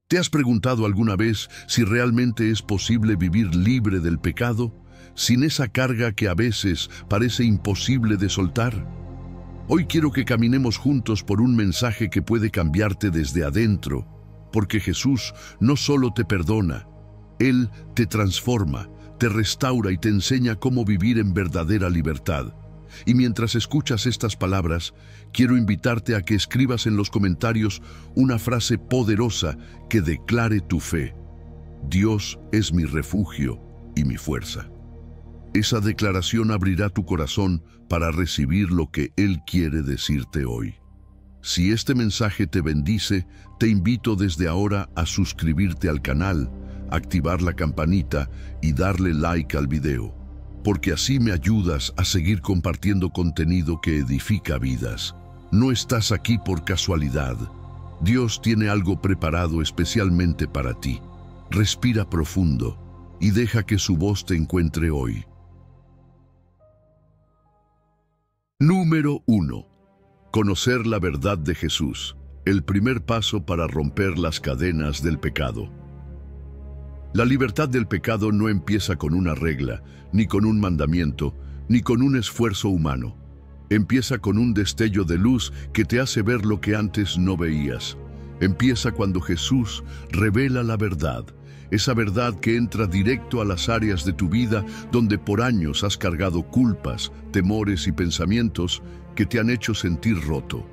¿Te has preguntado alguna vez si realmente es posible vivir libre del pecado, sin esa carga que a veces parece imposible de soltar? Hoy quiero que caminemos juntos por un mensaje que puede cambiarte desde adentro, porque Jesús no solo te perdona, Él te transforma, te restaura y te enseña cómo vivir en verdadera libertad. Y mientras escuchas estas palabras, quiero invitarte a que escribas en los comentarios una frase poderosa que declare tu fe. Dios es mi refugio y mi fuerza. Esa declaración abrirá tu corazón para recibir lo que Él quiere decirte hoy. Si este mensaje te bendice, te invito desde ahora a suscribirte al canal, activar la campanita y darle like al video, porque así me ayudas a seguir compartiendo contenido que edifica vidas. No estás aquí por casualidad. Dios tiene algo preparado especialmente para ti. Respira profundo y deja que su voz te encuentre hoy. Número 1. Conocer la verdad de Jesús, el primer paso para romper las cadenas del pecado. La libertad del pecado no empieza con una regla, ni con un mandamiento, ni con un esfuerzo humano. Empieza con un destello de luz que te hace ver lo que antes no veías. Empieza cuando Jesús revela la verdad, esa verdad que entra directo a las áreas de tu vida donde por años has cargado culpas, temores y pensamientos que te han hecho sentir roto.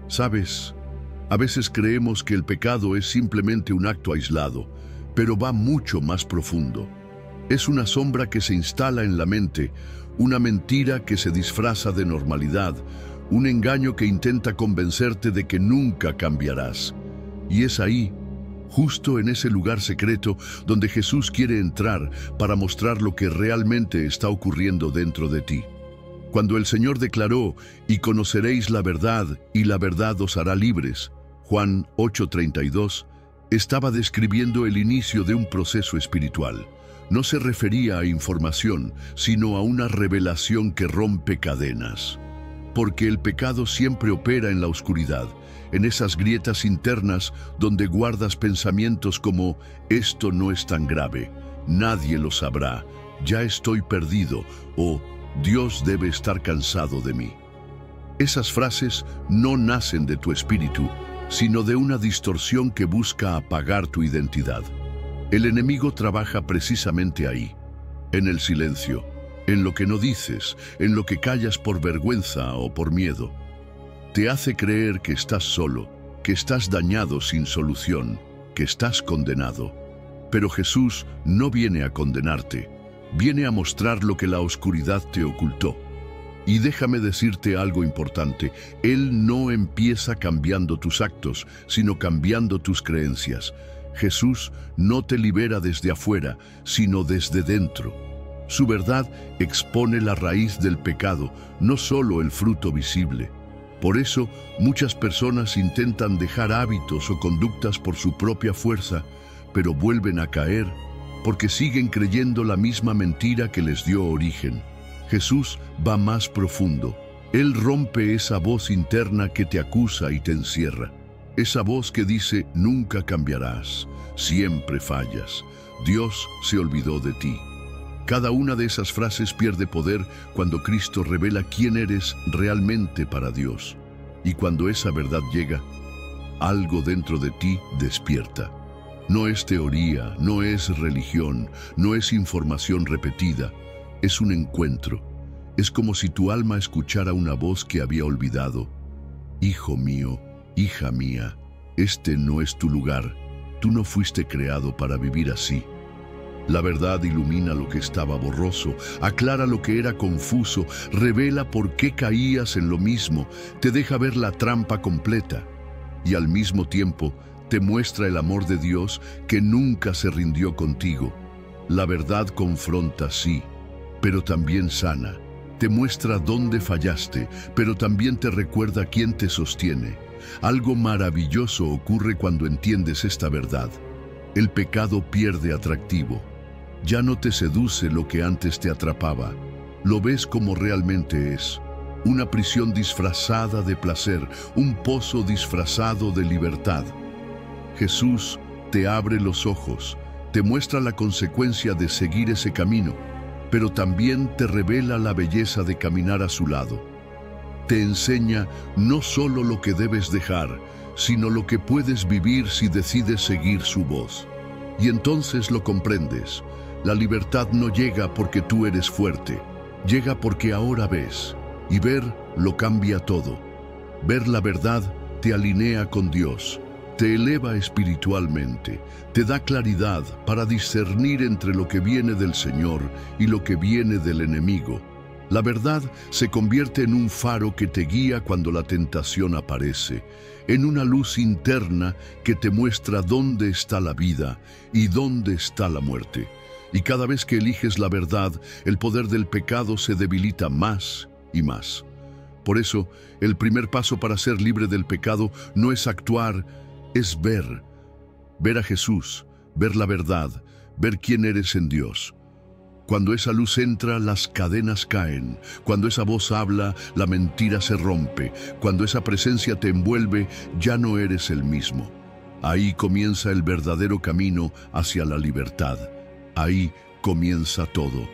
¿Sabes? A veces creemos que el pecado es simplemente un acto aislado, pero va mucho más profundo. Es una sombra que se instala en la mente, una mentira que se disfraza de normalidad, un engaño que intenta convencerte de que nunca cambiarás. Y es ahí, justo en ese lugar secreto, donde Jesús quiere entrar para mostrar lo que realmente está ocurriendo dentro de ti. Cuando el Señor declaró, «Y conoceréis la verdad, y la verdad os hará libres», Juan 8:32, estaba describiendo el inicio de un proceso espiritual. No se refería a información, sino a una revelación que rompe cadenas. Porque el pecado siempre opera en la oscuridad, en esas grietas internas donde guardas pensamientos como «esto no es tan grave, nadie lo sabrá, ya estoy perdido» o «Dios debe estar cansado de mí». Esas frases no nacen de tu espíritu, sino de una distorsión que busca apagar tu identidad. El enemigo trabaja precisamente ahí, en el silencio, en lo que no dices, en lo que callas por vergüenza o por miedo. Te hace creer que estás solo, que estás dañado sin solución, que estás condenado. Pero Jesús no viene a condenarte, viene a mostrar lo que la oscuridad te ocultó. Y déjame decirte algo importante, Él no empieza cambiando tus actos, sino cambiando tus creencias. Jesús no te libera desde afuera, sino desde dentro. Su verdad expone la raíz del pecado, no solo el fruto visible. Por eso, muchas personas intentan dejar hábitos o conductas por su propia fuerza, pero vuelven a caer porque siguen creyendo la misma mentira que les dio origen. Jesús va más profundo. Él rompe esa voz interna que te acusa y te encierra. Esa voz que dice, nunca cambiarás, siempre fallas, Dios se olvidó de ti. Cada una de esas frases pierde poder cuando Cristo revela quién eres realmente para Dios. Y cuando esa verdad llega, algo dentro de ti despierta. No es teoría, no es religión, no es información repetida. Es un encuentro. Es como si tu alma escuchara una voz que había olvidado. Hijo mío, hija mía, este no es tu lugar. Tú no fuiste creado para vivir así. La verdad ilumina lo que estaba borroso, aclara lo que era confuso, revela por qué caías en lo mismo, te deja ver la trampa completa y al mismo tiempo te muestra el amor de Dios que nunca se rindió contigo. La verdad confronta, sí, pero también sana. Te muestra dónde fallaste, pero también te recuerda quién te sostiene. Algo maravilloso ocurre cuando entiendes esta verdad. El pecado pierde atractivo. Ya no te seduce lo que antes te atrapaba. Lo ves como realmente es. Una prisión disfrazada de placer, un pozo disfrazado de libertad. Jesús te abre los ojos, te muestra la consecuencia de seguir ese camino, pero también te revela la belleza de caminar a su lado. Te enseña no solo lo que debes dejar, sino lo que puedes vivir si decides seguir su voz. Y entonces lo comprendes. La libertad no llega porque tú eres fuerte, llega porque ahora ves, y ver lo cambia todo. Ver la verdad te alinea con Dios, te eleva espiritualmente, te da claridad para discernir entre lo que viene del Señor y lo que viene del enemigo. La verdad se convierte en un faro que te guía cuando la tentación aparece, en una luz interna que te muestra dónde está la vida y dónde está la muerte. Y cada vez que eliges la verdad, el poder del pecado se debilita más y más. Por eso, el primer paso para ser libre del pecado no es actuar, es ver. Ver a Jesús, ver la verdad, ver quién eres en Dios. Cuando esa luz entra, las cadenas caen. Cuando esa voz habla, la mentira se rompe. Cuando esa presencia te envuelve, ya no eres el mismo. Ahí comienza el verdadero camino hacia la libertad. Ahí comienza todo.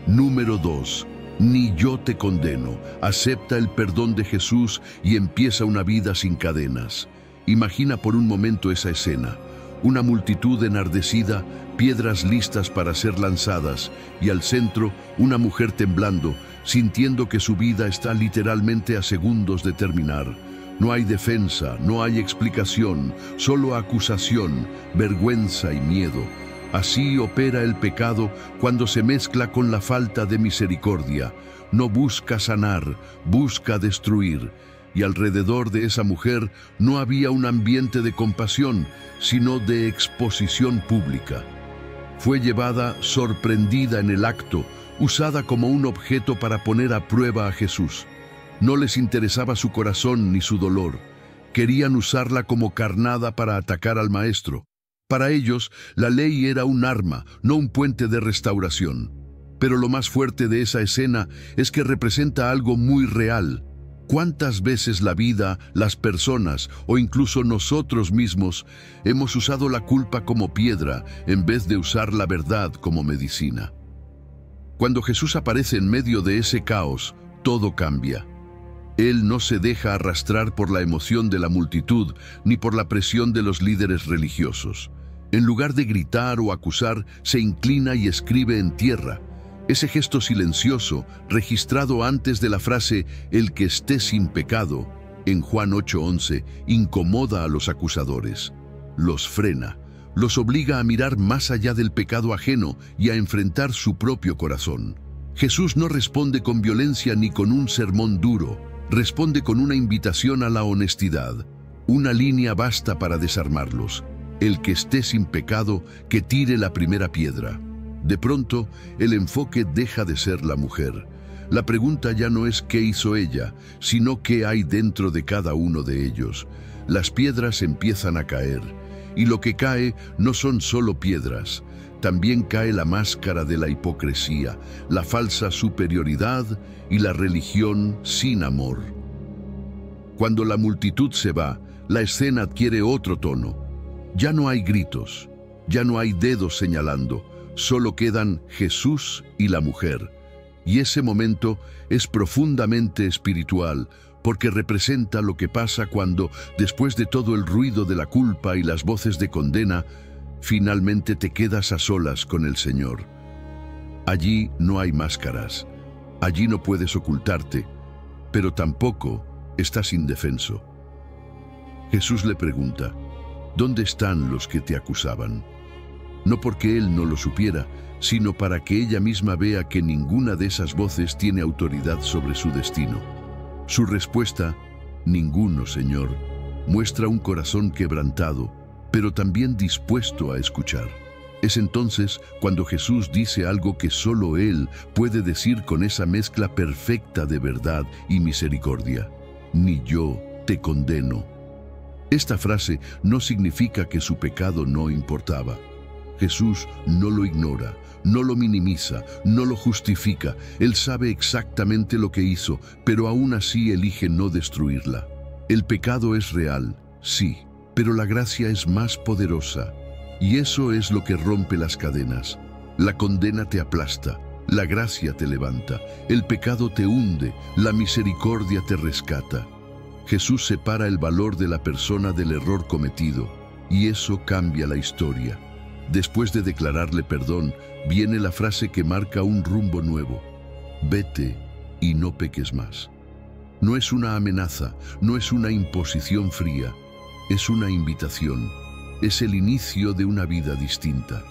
Número 2. Ni yo te condeno. Acepta el perdón de Jesús y empieza una vida sin cadenas. Imagina por un momento esa escena. Una multitud enardecida, piedras listas para ser lanzadas, y al centro una mujer temblando, sintiendo que su vida está literalmente a segundos de terminar. No hay defensa, no hay explicación, solo acusación, vergüenza y miedo. Así opera el pecado cuando se mezcla con la falta de misericordia. No busca sanar, busca destruir. Y alrededor de esa mujer no había un ambiente de compasión, sino de exposición pública. Fue llevada sorprendida en el acto, usada como un objeto para poner a prueba a Jesús. No les interesaba su corazón ni su dolor. Querían usarla como carnada para atacar al Maestro. Para ellos, la ley era un arma, no un puente de restauración. Pero lo más fuerte de esa escena es que representa algo muy real. ¿Cuántas veces la vida, las personas o incluso nosotros mismos hemos usado la culpa como piedra en vez de usar la verdad como medicina? Cuando Jesús aparece en medio de ese caos, todo cambia. Él no se deja arrastrar por la emoción de la multitud ni por la presión de los líderes religiosos. En lugar de gritar o acusar, se inclina y escribe en tierra. Ese gesto silencioso, registrado antes de la frase «el que esté sin pecado», en Juan 8:11, incomoda a los acusadores. Los frena, los obliga a mirar más allá del pecado ajeno y a enfrentar su propio corazón. Jesús no responde con violencia ni con un sermón duro, responde con una invitación a la honestidad. Una línea basta para desarmarlos. El que esté sin pecado, que tire la primera piedra. De pronto, el enfoque deja de ser la mujer. La pregunta ya no es qué hizo ella, sino qué hay dentro de cada uno de ellos. Las piedras empiezan a caer, y lo que cae no son solo piedras. También cae la máscara de la hipocresía, la falsa superioridad y la religión sin amor. Cuando la multitud se va, la escena adquiere otro tono. Ya no hay gritos, ya no hay dedos señalando. Solo quedan Jesús y la mujer. Y ese momento es profundamente espiritual, porque representa lo que pasa cuando, después de todo el ruido de la culpa y las voces de condena, finalmente te quedas a solas con el Señor. Allí no hay máscaras, allí no puedes ocultarte, pero tampoco estás indefenso. Jesús le pregunta, ¿dónde están los que te acusaban? No porque él no lo supiera, sino para que ella misma vea que ninguna de esas voces tiene autoridad sobre su destino. Su respuesta, ninguno, Señor, muestra un corazón quebrantado, pero también dispuesto a escuchar. Es entonces cuando Jesús dice algo que solo Él puede decir con esa mezcla perfecta de verdad y misericordia. Ni yo te condeno. Esta frase no significa que su pecado no importaba. Jesús no lo ignora, no lo minimiza, no lo justifica. Él sabe exactamente lo que hizo, pero aún así elige no destruirla. El pecado es real, Sí, pero la gracia es más poderosa, y eso es lo que rompe las cadenas. La condena te aplasta, la gracia te levanta, el pecado te hunde, la misericordia te rescata. Jesús separa el valor de la persona del error cometido, y eso cambia la historia. Después de declararle perdón, viene la frase que marca un rumbo nuevo: vete y no peques más. No es una amenaza, no es una imposición fría, es una invitación, es el inicio de una vida distinta.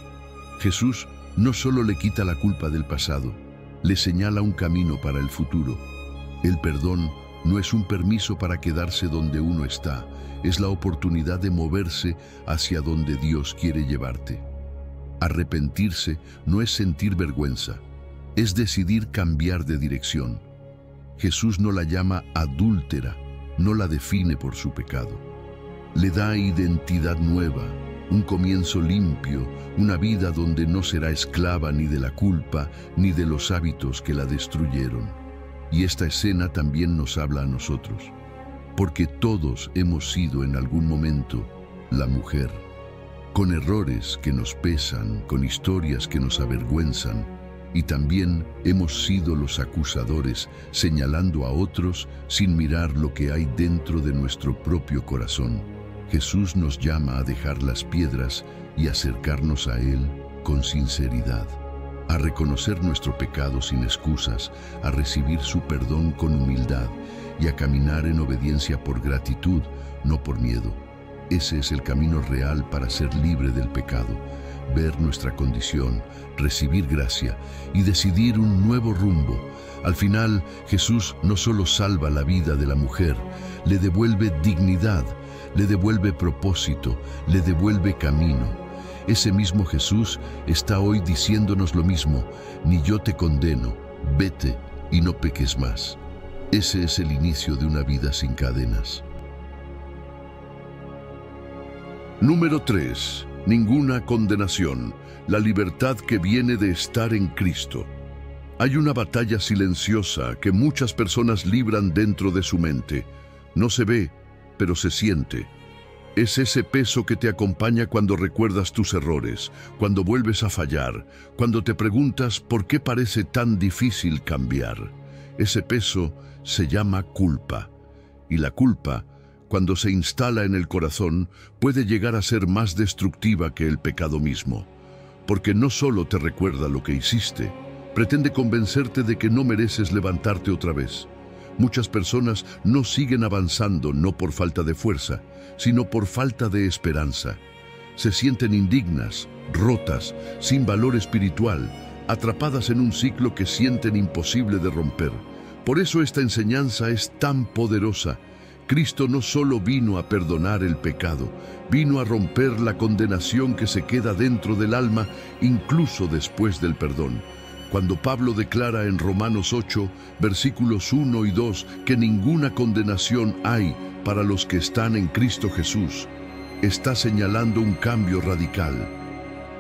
Jesús no solo le quita la culpa del pasado, le señala un camino para el futuro. El perdón no es un permiso para quedarse donde uno está, es la oportunidad de moverse hacia donde Dios quiere llevarte. Arrepentirse no es sentir vergüenza, es decidir cambiar de dirección. Jesús no la llama adúltera, no la define por su pecado. Le da identidad nueva, un comienzo limpio, una vida donde no será esclava ni de la culpa ni de los hábitos que la destruyeron. Y esta escena también nos habla a nosotros, porque todos hemos sido en algún momento la mujer, con errores que nos pesan, con historias que nos avergüenzan, y también hemos sido los acusadores, señalando a otros sin mirar lo que hay dentro de nuestro propio corazón. Jesús nos llama a dejar las piedras y acercarnos a Él con sinceridad, a reconocer nuestro pecado sin excusas, a recibir su perdón con humildad y a caminar en obediencia por gratitud, no por miedo. Ese es el camino real para ser libre del pecado, ver nuestra condición, recibir gracia y decidir un nuevo rumbo. Al final, Jesús no solo salva la vida de la mujer, le devuelve dignidad, le devuelve propósito, le devuelve camino. Ese mismo Jesús está hoy diciéndonos lo mismo: ni yo te condeno, vete y no peques más. Ese es el inicio de una vida sin cadenas. Número 3. Ninguna condenación. La libertad que viene de estar en Cristo. Hay una batalla silenciosa que muchas personas libran dentro de su mente. No se ve, pero se siente. Es ese peso que te acompaña cuando recuerdas tus errores, cuando vuelves a fallar, cuando te preguntas por qué parece tan difícil cambiar. Ese peso se llama culpa. Y la culpa, cuando se instala en el corazón, puede llegar a ser más destructiva que el pecado mismo. Porque no solo te recuerda lo que hiciste, pretende convencerte de que no mereces levantarte otra vez. Muchas personas no siguen avanzando no por falta de fuerza, sino por falta de esperanza. Se sienten indignas, rotas, sin valor espiritual, atrapadas en un ciclo que sienten imposible de romper. Por eso esta enseñanza es tan poderosa. Cristo no solo vino a perdonar el pecado, vino a romper la condenación que se queda dentro del alma incluso después del perdón. Cuando Pablo declara en Romanos 8, versículos 1 y 2, que ninguna condenación hay para los que están en Cristo Jesús, está señalando un cambio radical.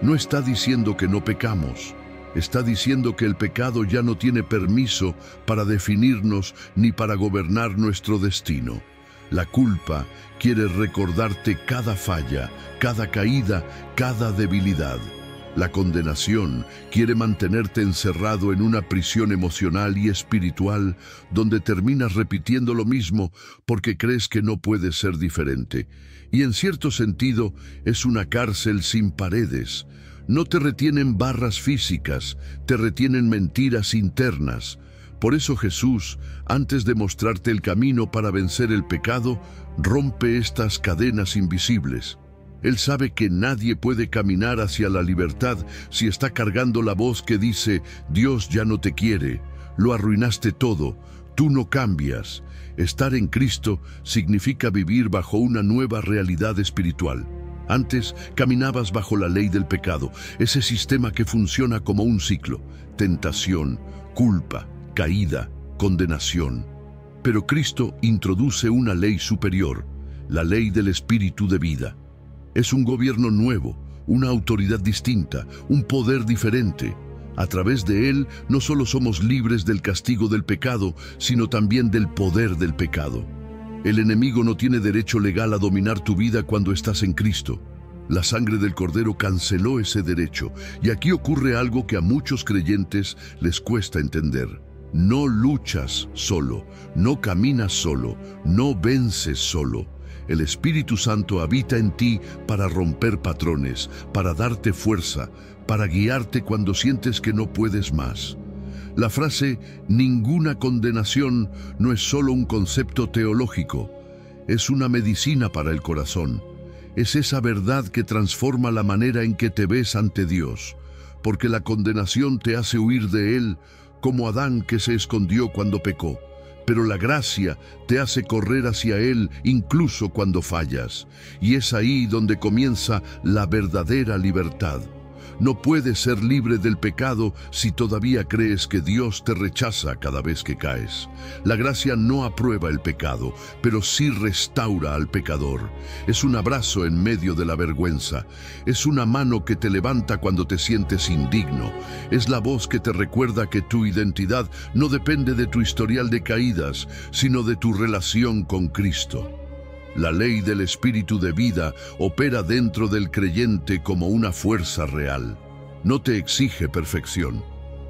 No está diciendo que no pecamos, está diciendo que el pecado ya no tiene permiso para definirnos ni para gobernar nuestro destino. La culpa quiere recordarte cada falla, cada caída, cada debilidad. La condenación quiere mantenerte encerrado en una prisión emocional y espiritual donde terminas repitiendo lo mismo porque crees que no puede ser diferente. Y en cierto sentido es una cárcel sin paredes. No te retienen barras físicas, te retienen mentiras internas. Por eso Jesús, antes de mostrarte el camino para vencer el pecado, rompe estas cadenas invisibles. Él sabe que nadie puede caminar hacia la libertad si está cargando la voz que dice: Dios ya no te quiere, lo arruinaste todo, tú no cambias. Estar en Cristo significa vivir bajo una nueva realidad espiritual. Antes caminabas bajo la ley del pecado, ese sistema que funciona como un ciclo: tentación, culpa, caída, condenación. Pero Cristo introduce una ley superior, la ley del Espíritu de vida. Es un gobierno nuevo, una autoridad distinta, un poder diferente. A través de él no solo somos libres del castigo del pecado, sino también del poder del pecado. El enemigo no tiene derecho legal a dominar tu vida cuando estás en Cristo. La sangre del Cordero canceló ese derecho, y aquí ocurre algo que a muchos creyentes les cuesta entender. No luchas solo, no caminas solo, no vences solo. El Espíritu Santo habita en ti para romper patrones, para darte fuerza, para guiarte cuando sientes que no puedes más. La frase "ninguna condenación" no es solo un concepto teológico, es una medicina para el corazón. Es esa verdad que transforma la manera en que te ves ante Dios, porque la condenación te hace huir de Él, como Adán que se escondió cuando pecó. Pero la gracia te hace correr hacia Él incluso cuando fallas, y es ahí donde comienza la verdadera libertad. No puedes ser libre del pecado si todavía crees que Dios te rechaza cada vez que caes. La gracia no aprueba el pecado, pero sí restaura al pecador. Es un abrazo en medio de la vergüenza. Es una mano que te levanta cuando te sientes indigno. Es la voz que te recuerda que tu identidad no depende de tu historial de caídas, sino de tu relación con Cristo. La ley del Espíritu de vida opera dentro del creyente como una fuerza real. No te exige perfección,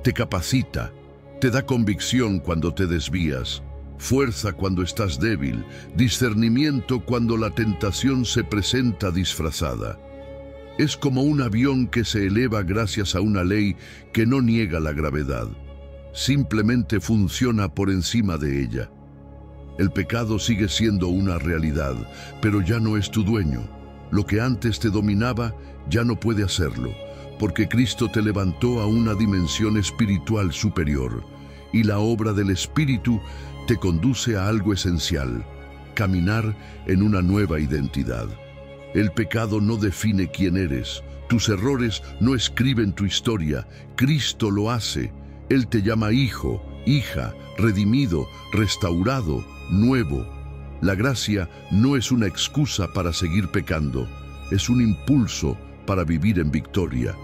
te capacita, te da convicción cuando te desvías, fuerza cuando estás débil, discernimiento cuando la tentación se presenta disfrazada. Es como un avión que se eleva gracias a una ley que no niega la gravedad, simplemente funciona por encima de ella. El pecado sigue siendo una realidad, pero ya no es tu dueño. Lo que antes te dominaba ya no puede hacerlo, porque Cristo te levantó a una dimensión espiritual superior, y la obra del Espíritu te conduce a algo esencial: caminar en una nueva identidad. El pecado no define quién eres, tus errores no escriben tu historia, Cristo lo hace. Él te llama hijo, hija, redimido, restaurado, nuevo. La gracia no es una excusa para seguir pecando, es un impulso para vivir en victoria.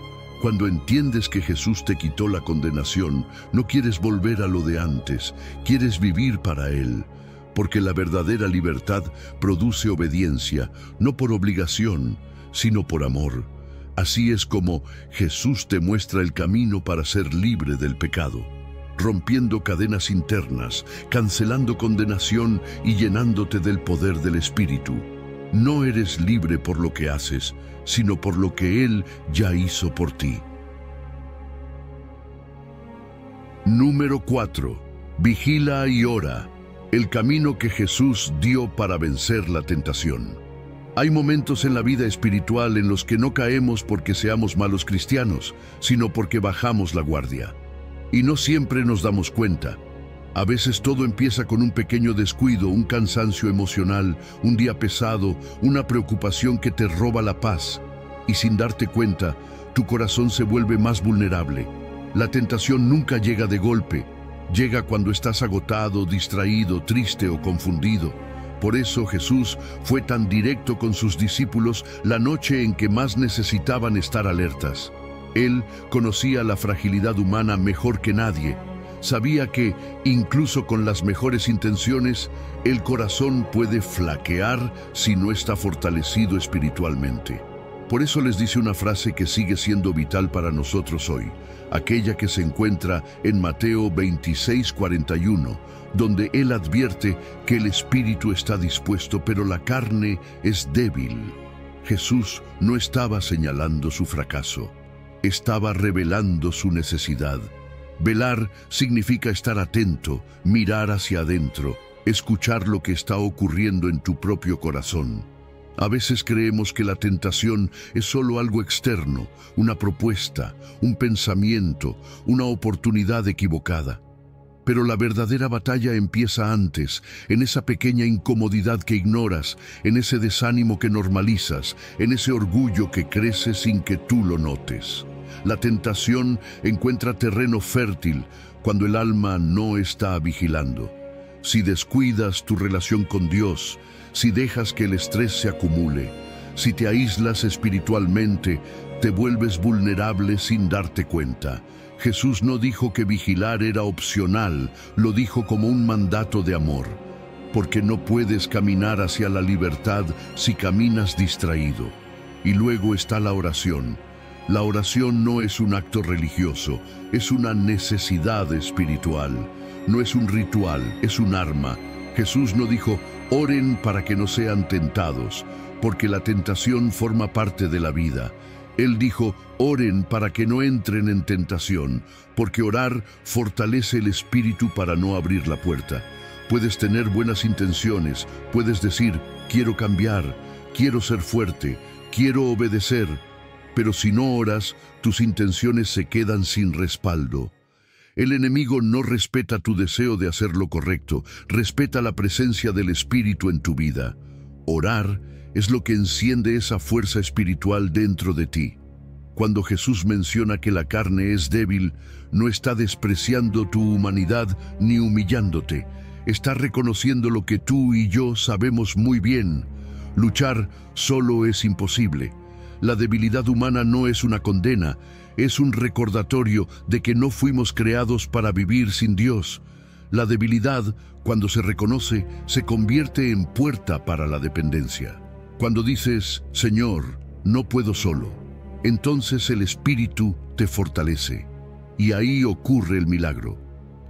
Cuando entiendes que Jesús te quitó la condenación, no quieres volver a lo de antes, quieres vivir para Él, porque la verdadera libertad produce obediencia, no por obligación, sino por amor. Así es como Jesús te muestra el camino para ser libre del pecado, rompiendo cadenas internas, cancelando condenación y llenándote del poder del Espíritu. No eres libre por lo que haces, sino por lo que Él ya hizo por ti. Número 4. Vigila y ora. El camino que Jesús dio para vencer la tentación. Hay momentos en la vida espiritual en los que no caemos porque seamos malos cristianos, sino porque bajamos la guardia. Y no siempre nos damos cuenta. A veces todo empieza con un pequeño descuido, un cansancio emocional, un día pesado, una preocupación que te roba la paz. Y sin darte cuenta, tu corazón se vuelve más vulnerable. La tentación nunca llega de golpe. Llega cuando estás agotado, distraído, triste o confundido. Por eso Jesús fue tan directo con sus discípulos la noche en que más necesitaban estar alertas. Él conocía la fragilidad humana mejor que nadie. Sabía que, incluso con las mejores intenciones, el corazón puede flaquear si no está fortalecido espiritualmente. Por eso les dice una frase que sigue siendo vital para nosotros hoy, aquella que se encuentra en Mateo 26:41, donde Él advierte que el espíritu está dispuesto, pero la carne es débil. Jesús no estaba señalando su fracaso, estaba revelando su necesidad. Velar significa estar atento, mirar hacia adentro, escuchar lo que está ocurriendo en tu propio corazón. A veces creemos que la tentación es solo algo externo, una propuesta, un pensamiento, una oportunidad equivocada. Pero la verdadera batalla empieza antes, en esa pequeña incomodidad que ignoras, en ese desánimo que normalizas, en ese orgullo que crece sin que tú lo notes. La tentación encuentra terreno fértil cuando el alma no está vigilando. Si descuidas tu relación con Dios, si dejas que el estrés se acumule, si te aíslas espiritualmente, te vuelves vulnerable sin darte cuenta. Jesús no dijo que vigilar era opcional, lo dijo como un mandato de amor. porque no puedes caminar hacia la libertad si caminas distraído. Y luego está la oración. La oración no es un acto religioso, es una necesidad espiritual. No es un ritual, es un arma. Jesús no dijo, oren para que no sean tentados, porque la tentación forma parte de la vida. Él dijo, oren para que no entren en tentación, porque orar fortalece el espíritu para no abrir la puerta. Puedes tener buenas intenciones, puedes decir, quiero cambiar, quiero ser fuerte, quiero obedecer, pero si no oras, tus intenciones se quedan sin respaldo. El enemigo no respeta tu deseo de hacer lo correcto, respeta la presencia del Espíritu en tu vida. Orar es lo que enciende esa fuerza espiritual dentro de ti. Cuando Jesús menciona que la carne es débil, no está despreciando tu humanidad ni humillándote. Está reconociendo lo que tú y yo sabemos muy bien. Luchar solo es imposible. La debilidad humana no es una condena, es un recordatorio de que no fuimos creados para vivir sin Dios. La debilidad, cuando se reconoce, se convierte en puerta para la dependencia. Cuando dices, Señor, no puedo solo, entonces el Espíritu te fortalece. Y ahí ocurre el milagro.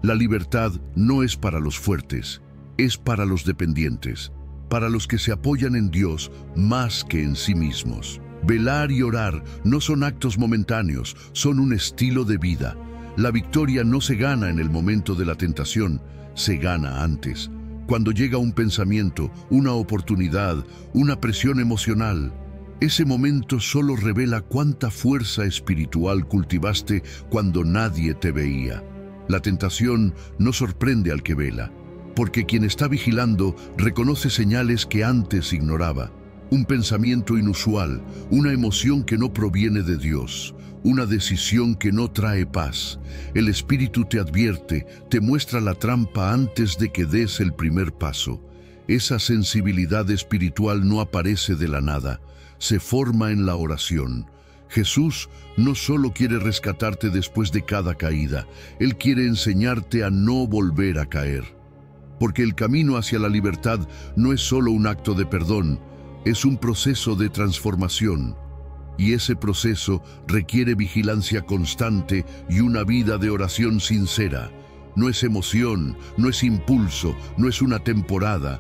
La libertad no es para los fuertes, es para los dependientes, para los que se apoyan en Dios más que en sí mismos. Velar y orar no son actos momentáneos, son un estilo de vida. La victoria no se gana en el momento de la tentación, se gana antes. Cuando llega un pensamiento, una oportunidad, una presión emocional, ese momento solo revela cuánta fuerza espiritual cultivaste cuando nadie te veía. La tentación no sorprende al que vela, porque quien está vigilando reconoce señales que antes ignoraba. Un pensamiento inusual, una emoción que no proviene de Dios, una decisión que no trae paz. El Espíritu te advierte, te muestra la trampa antes de que des el primer paso. Esa sensibilidad espiritual no aparece de la nada, se forma en la oración. Jesús no solo quiere rescatarte después de cada caída, Él quiere enseñarte a no volver a caer. Porque el camino hacia la libertad no es solo un acto de perdón, es un proceso de transformación. Y ese proceso requiere vigilancia constante y una vida de oración sincera. No es emoción, no es impulso, no es una temporada,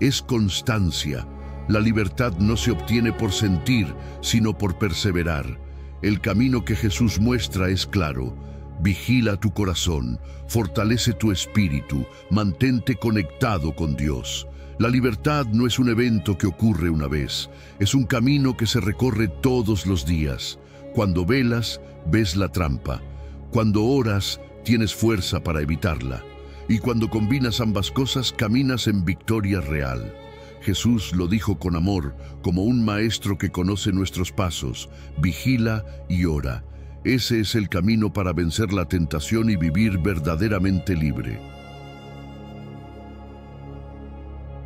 es constancia. La libertad no se obtiene por sentir, sino por perseverar. El camino que Jesús muestra es claro. Vigila tu corazón, fortalece tu espíritu, mantente conectado con Dios. La libertad no es un evento que ocurre una vez, es un camino que se recorre todos los días. Cuando velas, ves la trampa. Cuando oras, tienes fuerza para evitarla. Y cuando combinas ambas cosas, caminas en victoria real. Jesús lo dijo con amor, como un maestro que conoce nuestros pasos. Vigila y ora. Ese es el camino para vencer la tentación y vivir verdaderamente libre.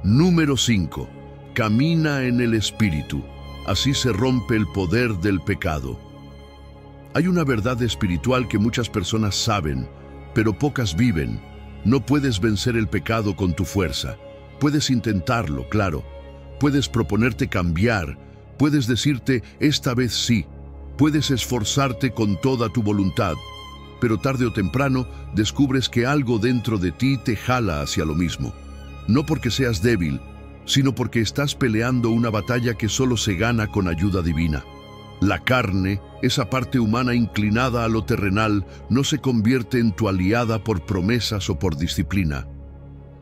Número 5. Camina en el Espíritu. Así se rompe el poder del pecado. Hay una verdad espiritual que muchas personas saben, pero pocas viven. No puedes vencer el pecado con tu fuerza. Puedes intentarlo, claro. Puedes proponerte cambiar. Puedes decirte, esta vez sí. Puedes esforzarte con toda tu voluntad. Pero tarde o temprano descubres que algo dentro de ti te jala hacia lo mismo. No porque seas débil, sino porque estás peleando una batalla que solo se gana con ayuda divina. La carne, esa parte humana inclinada a lo terrenal, no se convierte en tu aliada por promesas o por disciplina.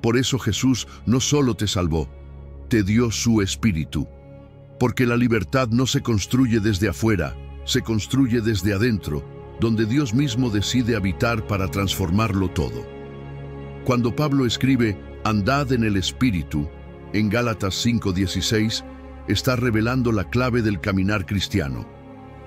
Por eso Jesús no solo te salvó, te dio su Espíritu. Porque la libertad no se construye desde afuera, se construye desde adentro, donde Dios mismo decide habitar para transformarlo todo. Cuando Pablo escribe, andad en el Espíritu, en Gálatas 5:16, está revelando la clave del caminar cristiano.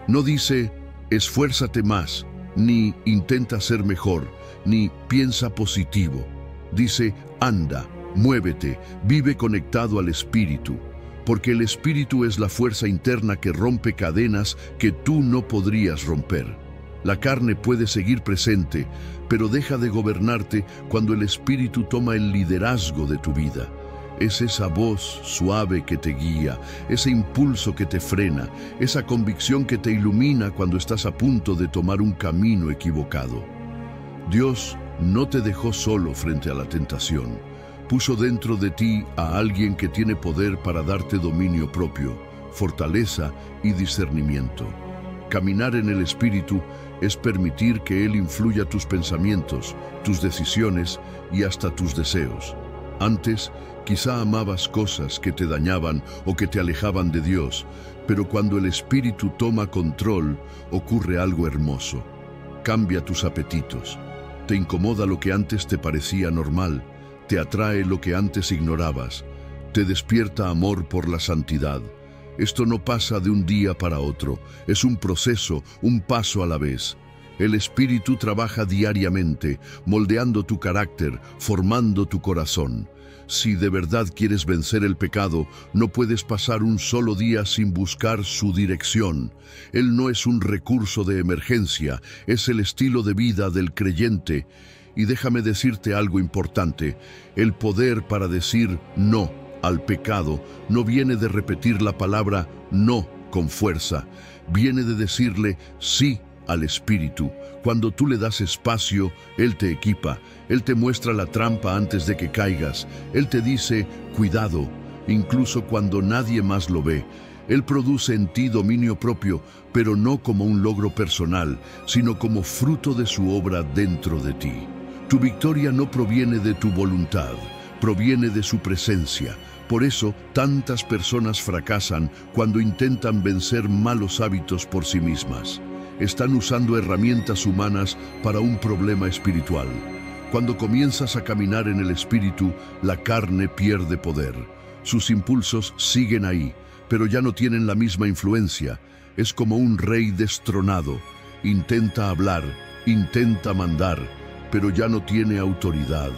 No dice, esfuérzate más, ni intenta ser mejor, ni piensa positivo. Dice, anda, muévete, vive conectado al Espíritu, porque el Espíritu es la fuerza interna que rompe cadenas que tú no podrías romper. La carne puede seguir presente, pero deja de gobernarte cuando el Espíritu toma el liderazgo de tu vida. Es esa voz suave que te guía, ese impulso que te frena, esa convicción que te ilumina cuando estás a punto de tomar un camino equivocado. Dios no te dejó solo frente a la tentación. Puso dentro de ti a alguien que tiene poder para darte dominio propio, fortaleza y discernimiento. Caminar en el Espíritu es permitir que Él influya tus pensamientos, tus decisiones y hasta tus deseos. Antes, quizá amabas cosas que te dañaban o que te alejaban de Dios, pero cuando el Espíritu toma control, ocurre algo hermoso. Cambia tus apetitos. Te incomoda lo que antes te parecía normal, te atrae lo que antes ignorabas, te despierta amor por la santidad. Esto no pasa de un día para otro, es un proceso, un paso a la vez. El Espíritu trabaja diariamente, moldeando tu carácter, formando tu corazón. Si de verdad quieres vencer el pecado, no puedes pasar un solo día sin buscar su dirección. Él no es un recurso de emergencia, es el estilo de vida del creyente. Y déjame decirte algo importante, el poder para decir no al pecado no viene de repetir la palabra no con fuerza, viene de decirle sí al Espíritu. Cuando tú le das espacio, Él te equipa, Él te muestra la trampa antes de que caigas, Él te dice, cuidado, incluso cuando nadie más lo ve. Él produce en ti dominio propio, pero no como un logro personal, sino como fruto de su obra dentro de ti. Tu victoria no proviene de tu voluntad, proviene de su presencia. Por eso, tantas personas fracasan cuando intentan vencer malos hábitos por sí mismas. Están usando herramientas humanas para un problema espiritual. Cuando comienzas a caminar en el Espíritu, la carne pierde poder. Sus impulsos siguen ahí, pero ya no tienen la misma influencia. Es como un rey destronado. Intenta hablar, intenta mandar, pero ya no tiene autoridad.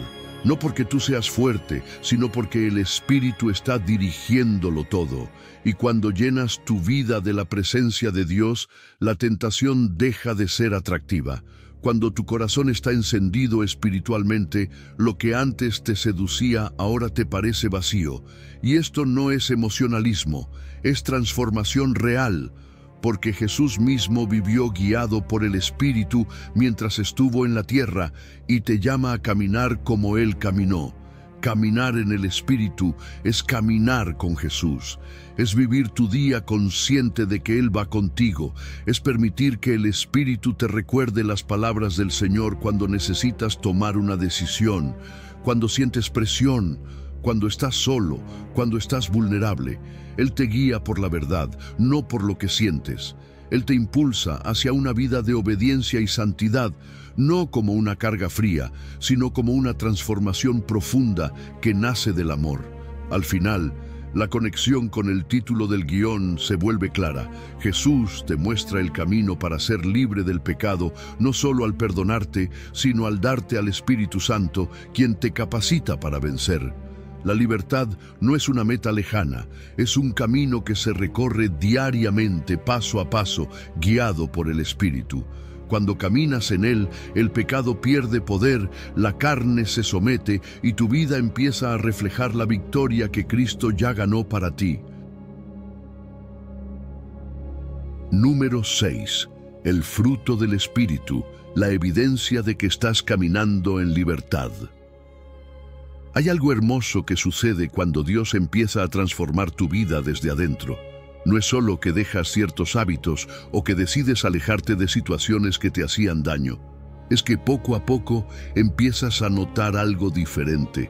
No porque tú seas fuerte, sino porque el Espíritu está dirigiéndolo todo. Y cuando llenas tu vida de la presencia de Dios, la tentación deja de ser atractiva. Cuando tu corazón está encendido espiritualmente, lo que antes te seducía ahora te parece vacío. Y esto no es emocionalismo, es transformación real. Porque Jesús mismo vivió guiado por el Espíritu mientras estuvo en la tierra y te llama a caminar como Él caminó. Caminar en el Espíritu es caminar con Jesús. Es vivir tu día consciente de que Él va contigo. Es permitir que el Espíritu te recuerde las palabras del Señor cuando necesitas tomar una decisión, cuando sientes presión, cuando estás solo, cuando estás vulnerable. Él te guía por la verdad, no por lo que sientes. Él te impulsa hacia una vida de obediencia y santidad, no como una carga fría, sino como una transformación profunda que nace del amor. Al final, la conexión con el título del guión se vuelve clara. Jesús te muestra el camino para ser libre del pecado, no solo al perdonarte, sino al darte al Espíritu Santo, quien te capacita para vencer. La libertad no es una meta lejana, es un camino que se recorre diariamente, paso a paso, guiado por el Espíritu. Cuando caminas en Él, el pecado pierde poder, la carne se somete y tu vida empieza a reflejar la victoria que Cristo ya ganó para ti. Número 6. El fruto del Espíritu, la evidencia de que estás caminando en libertad. Hay algo hermoso que sucede cuando Dios empieza a transformar tu vida desde adentro. No es solo que dejas ciertos hábitos o que decides alejarte de situaciones que te hacían daño. Es que poco a poco empiezas a notar algo diferente.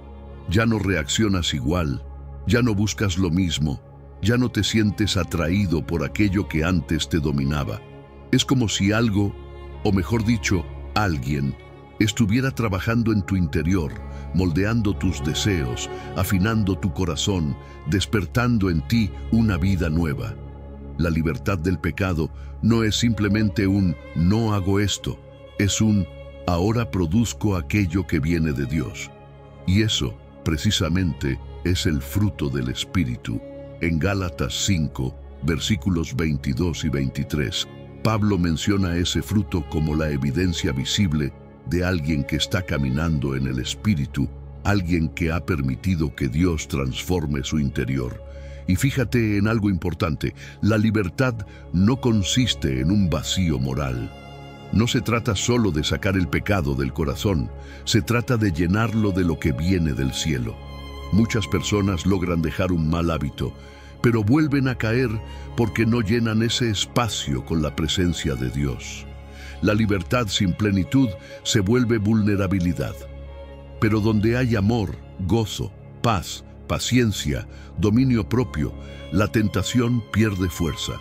Ya no reaccionas igual, ya no buscas lo mismo, ya no te sientes atraído por aquello que antes te dominaba. Es como si algo, o mejor dicho, alguien, estuviera trabajando en tu interior, moldeando tus deseos, afinando tu corazón, despertando en ti una vida nueva. La libertad del pecado no es simplemente un no hago esto, es un ahora produzco aquello que viene de Dios. Y eso, precisamente, es el fruto del Espíritu. En Gálatas 5, versículos 22 y 23, Pablo menciona ese fruto como la evidencia visible de alguien que está caminando en el Espíritu, alguien que ha permitido que Dios transforme su interior. Y fíjate en algo importante, la libertad no consiste en un vacío moral. No se trata solo de sacar el pecado del corazón, se trata de llenarlo de lo que viene del cielo. Muchas personas logran dejar un mal hábito, pero vuelven a caer porque no llenan ese espacio con la presencia de Dios. La libertad sin plenitud se vuelve vulnerabilidad. Pero donde hay amor, gozo, paz, paciencia, dominio propio, la tentación pierde fuerza.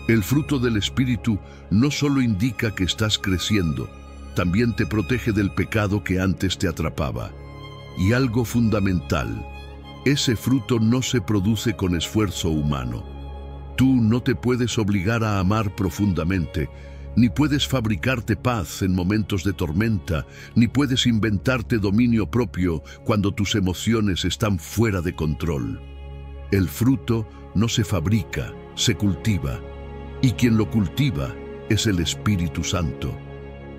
El fruto del Espíritu no solo indica que estás creciendo, también te protege del pecado que antes te atrapaba. Y algo fundamental, ese fruto no se produce con esfuerzo humano. Tú no te puedes obligar a amar profundamente, ni puedes fabricarte paz en momentos de tormenta, ni puedes inventarte dominio propio cuando tus emociones están fuera de control. El fruto no se fabrica, se cultiva, y quien lo cultiva es el Espíritu Santo.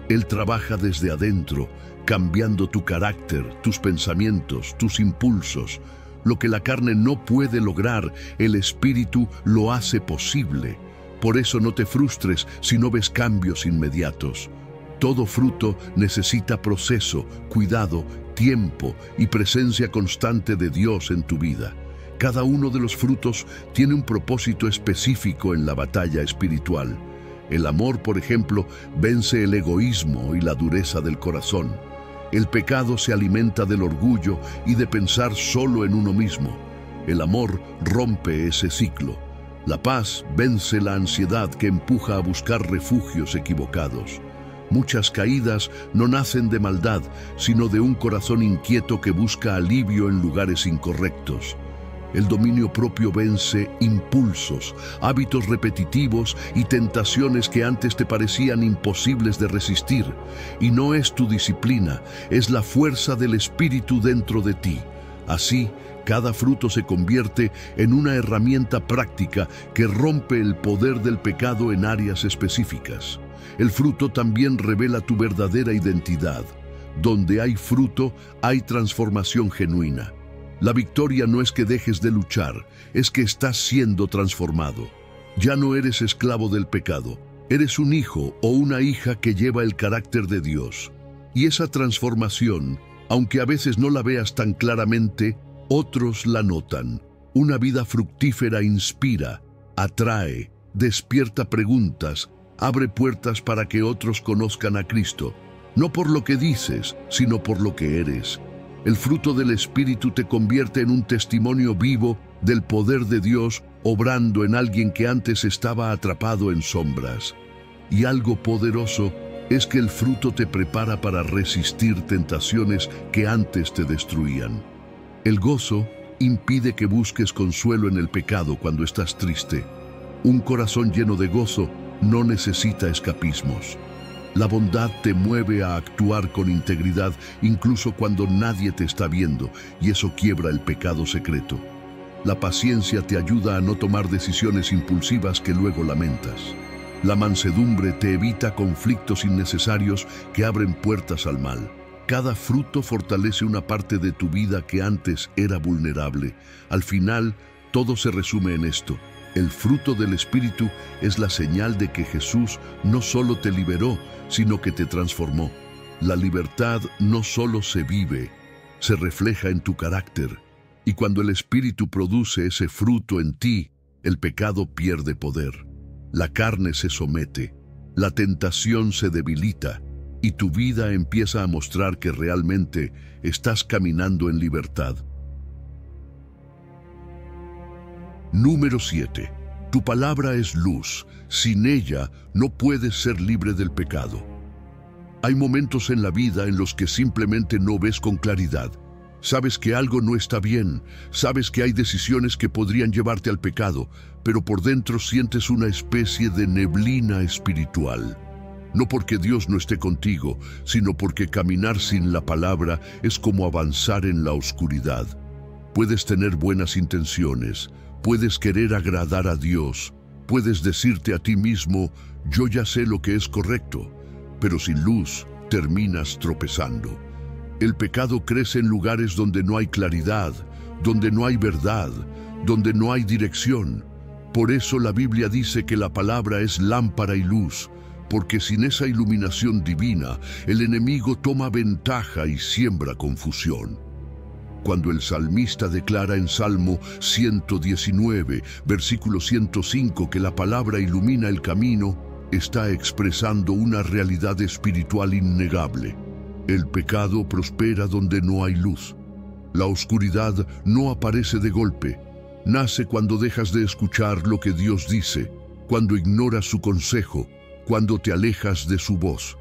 Él trabaja desde adentro, cambiando tu carácter, tus pensamientos, tus impulsos. Lo que la carne no puede lograr, el Espíritu lo hace posible. Por eso no te frustres si no ves cambios inmediatos. Todo fruto necesita proceso, cuidado, tiempo y presencia constante de Dios en tu vida. Cada uno de los frutos tiene un propósito específico en la batalla espiritual. El amor, por ejemplo, vence el egoísmo y la dureza del corazón. El pecado se alimenta del orgullo y de pensar solo en uno mismo. El amor rompe ese ciclo. La paz vence la ansiedad que empuja a buscar refugios equivocados. Muchas caídas no nacen de maldad, sino de un corazón inquieto que busca alivio en lugares incorrectos. El dominio propio vence impulsos, hábitos repetitivos y tentaciones que antes te parecían imposibles de resistir. Y no es tu disciplina, es la fuerza del Espíritu dentro de ti. Así, cada fruto se convierte en una herramienta práctica que rompe el poder del pecado en áreas específicas. El fruto también revela tu verdadera identidad. Donde hay fruto, hay transformación genuina. La victoria no es que dejes de luchar, es que estás siendo transformado. Ya no eres esclavo del pecado, eres un hijo o una hija que lleva el carácter de Dios. Y esa transformación, aunque a veces no la veas tan claramente, otros la notan. Una vida fructífera inspira, atrae, despierta preguntas, abre puertas para que otros conozcan a Cristo, no por lo que dices, sino por lo que eres. El fruto del Espíritu te convierte en un testimonio vivo del poder de Dios obrando en alguien que antes estaba atrapado en sombras. Y algo poderoso es que el fruto te prepara para resistir tentaciones que antes te destruían. El gozo impide que busques consuelo en el pecado cuando estás triste. Un corazón lleno de gozo no necesita escapismos. La bondad te mueve a actuar con integridad incluso cuando nadie te está viendo, y eso quiebra el pecado secreto. La paciencia te ayuda a no tomar decisiones impulsivas que luego lamentas. La mansedumbre te evita conflictos innecesarios que abren puertas al mal. Cada fruto fortalece una parte de tu vida que antes era vulnerable. Al final, todo se resume en esto. El fruto del Espíritu es la señal de que Jesús no solo te liberó, sino que te transformó. La libertad no solo se vive, se refleja en tu carácter. Y cuando el Espíritu produce ese fruto en ti, el pecado pierde poder. La carne se somete, la tentación se debilita, y tu vida empieza a mostrar que realmente estás caminando en libertad. Número 7. Tu palabra es luz. Sin ella no puedes ser libre del pecado. Hay momentos en la vida en los que simplemente no ves con claridad. Sabes que algo no está bien, sabes que hay decisiones que podrían llevarte al pecado, pero por dentro sientes una especie de neblina espiritual. No porque Dios no esté contigo, sino porque caminar sin la palabra es como avanzar en la oscuridad. Puedes tener buenas intenciones, puedes querer agradar a Dios, puedes decirte a ti mismo, yo ya sé lo que es correcto, pero sin luz terminas tropezando. El pecado crece en lugares donde no hay claridad, donde no hay verdad, donde no hay dirección. Por eso la Biblia dice que la palabra es lámpara y luz, porque sin esa iluminación divina, el enemigo toma ventaja y siembra confusión. Cuando el salmista declara en Salmo 119, versículo 105, que la palabra ilumina el camino, está expresando una realidad espiritual innegable. El pecado prospera donde no hay luz. La oscuridad no aparece de golpe. Nace cuando dejas de escuchar lo que Dios dice, cuando ignoras su consejo, cuando te alejas de su voz.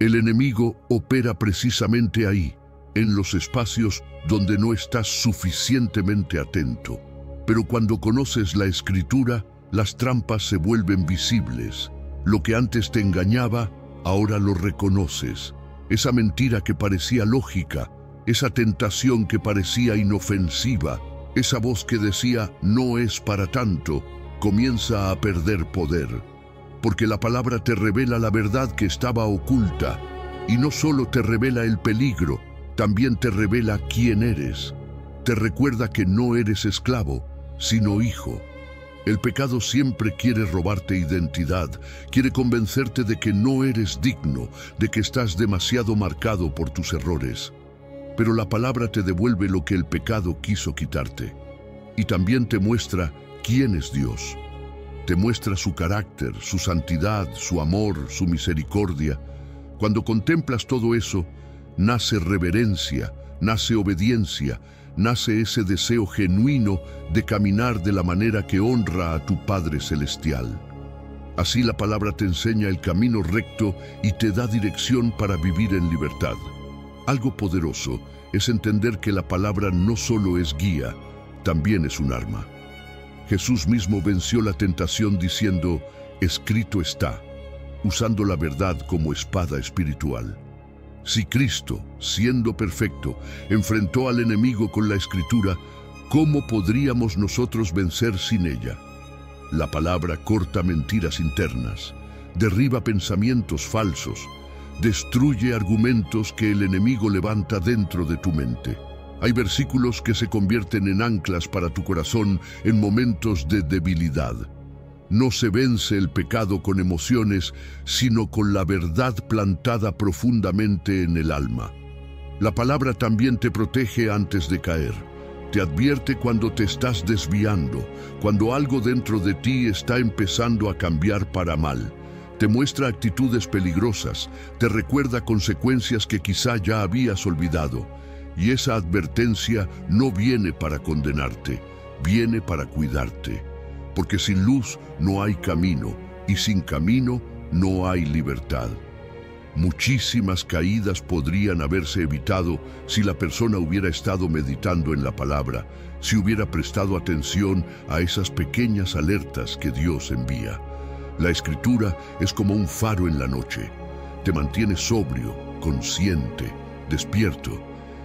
El enemigo opera precisamente ahí, en los espacios donde no estás suficientemente atento. Pero cuando conoces la Escritura, las trampas se vuelven visibles. Lo que antes te engañaba, ahora lo reconoces. Esa mentira que parecía lógica, esa tentación que parecía inofensiva, esa voz que decía no es para tanto, comienza a perder poder. Porque la palabra te revela la verdad que estaba oculta, y no solo te revela el peligro, también te revela quién eres. Te recuerda que no eres esclavo, sino hijo. El pecado siempre quiere robarte identidad, quiere convencerte de que no eres digno, de que estás demasiado marcado por tus errores. Pero la palabra te devuelve lo que el pecado quiso quitarte. Y también te muestra quién es Dios. Te muestra su carácter, su santidad, su amor, su misericordia. Cuando contemplas todo eso, nace reverencia, nace obediencia, nace ese deseo genuino de caminar de la manera que honra a tu Padre Celestial. Así la palabra te enseña el camino recto y te da dirección para vivir en libertad. Algo poderoso es entender que la palabra no solo es guía, también es un arma. Jesús mismo venció la tentación diciendo, escrito está, usando la verdad como espada espiritual. Si Cristo, siendo perfecto, enfrentó al enemigo con la Escritura, ¿cómo podríamos nosotros vencer sin ella? La palabra corta mentiras internas, derriba pensamientos falsos, destruye argumentos que el enemigo levanta dentro de tu mente. Hay versículos que se convierten en anclas para tu corazón en momentos de debilidad. No se vence el pecado con emociones, sino con la verdad plantada profundamente en el alma. La palabra también te protege antes de caer. Te advierte cuando te estás desviando, cuando algo dentro de ti está empezando a cambiar para mal. Te muestra actitudes peligrosas, te recuerda consecuencias que quizá ya habías olvidado. Y esa advertencia no viene para condenarte, viene para cuidarte. Porque sin luz no hay camino, y sin camino no hay libertad. Muchísimas caídas podrían haberse evitado si la persona hubiera estado meditando en la palabra, si hubiera prestado atención a esas pequeñas alertas que Dios envía. La Escritura es como un faro en la noche. Te mantiene sobrio, consciente, despierto.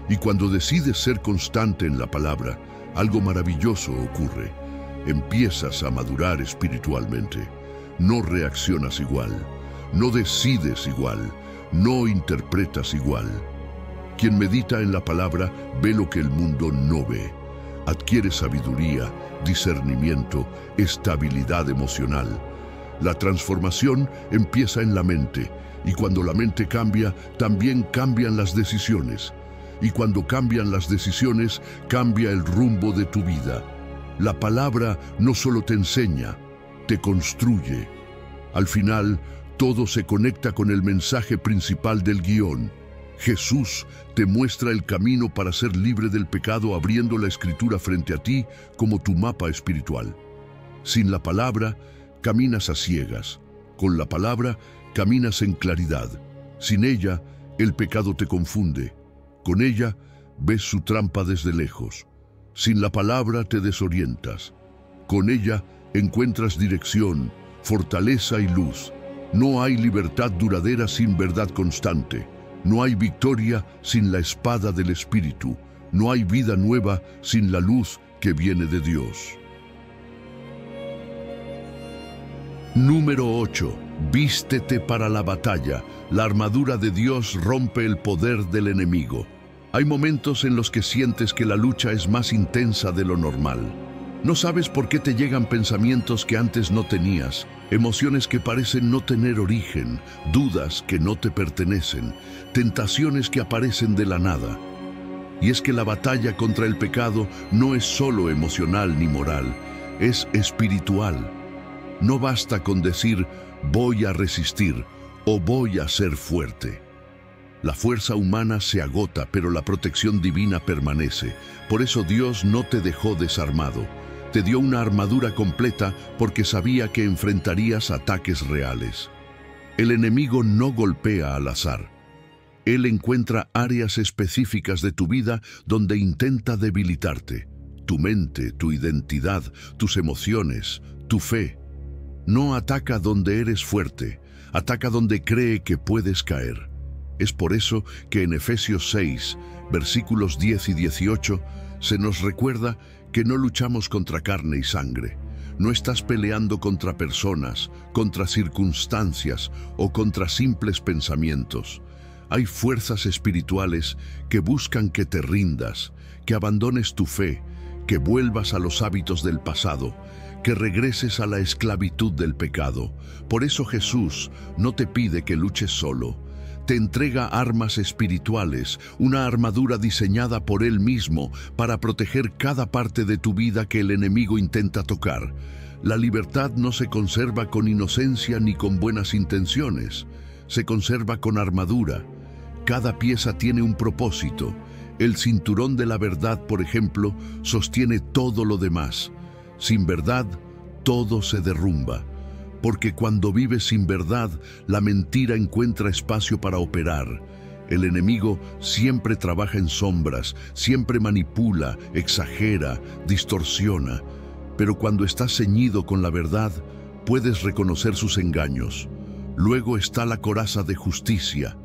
Y cuando decides ser constante en la palabra, algo maravilloso ocurre. Empiezas a madurar espiritualmente. No reaccionas igual, no decides igual, no interpretas igual. Quien medita en la palabra ve lo que el mundo no ve. Adquiere sabiduría, discernimiento, estabilidad emocional. La transformación empieza en la mente, y cuando la mente cambia, también cambian las decisiones. Y cuando cambian las decisiones, cambia el rumbo de tu vida. La palabra no solo te enseña, te construye. Al final, todo se conecta con el mensaje principal del guión. Jesús te muestra el camino para ser libre del pecado, abriendo la Escritura frente a ti como tu mapa espiritual. Sin la palabra, caminas a ciegas. Con la palabra, caminas en claridad. Sin ella, el pecado te confunde. Con ella, ves su trampa desde lejos. Sin la palabra te desorientas. Con ella encuentras dirección, fortaleza y luz. No hay libertad duradera sin verdad constante. No hay victoria sin la espada del Espíritu. No hay vida nueva sin la luz que viene de Dios. Número 8. Vístete para la batalla. La armadura de Dios rompe el poder del enemigo. Hay momentos en los que sientes que la lucha es más intensa de lo normal. No sabes por qué te llegan pensamientos que antes no tenías, emociones que parecen no tener origen, dudas que no te pertenecen, tentaciones que aparecen de la nada. Y es que la batalla contra el pecado no es solo emocional ni moral, es espiritual. No basta con decir voy a resistir o voy a ser fuerte. La fuerza humana se agota, pero la protección divina permanece. Por eso Dios no te dejó desarmado. Te dio una armadura completa porque sabía que enfrentarías ataques reales. El enemigo no golpea al azar. Él encuentra áreas específicas de tu vida donde intenta debilitarte. Tu mente, tu identidad, tus emociones, tu fe. No ataca donde eres fuerte, ataca donde cree que puedes caer. Es por eso que en Efesios 6, versículos 10 y 18, se nos recuerda que no luchamos contra carne y sangre. No estás peleando contra personas, contra circunstancias o contra simples pensamientos. Hay fuerzas espirituales que buscan que te rindas, que abandones tu fe, que vuelvas a los hábitos del pasado, que regreses a la esclavitud del pecado. Por eso Jesús no te pide que luches solo. Te entrega armas espirituales, una armadura diseñada por Él mismo para proteger cada parte de tu vida que el enemigo intenta tocar. La libertad no se conserva con inocencia ni con buenas intenciones, se conserva con armadura. Cada pieza tiene un propósito. El cinturón de la verdad, por ejemplo, sostiene todo lo demás. Sin verdad, todo se derrumba. Porque cuando vives sin verdad, la mentira encuentra espacio para operar. El enemigo siempre trabaja en sombras, siempre manipula, exagera, distorsiona. Pero cuando estás ceñido con la verdad, puedes reconocer sus engaños. Luego está la coraza de justicia.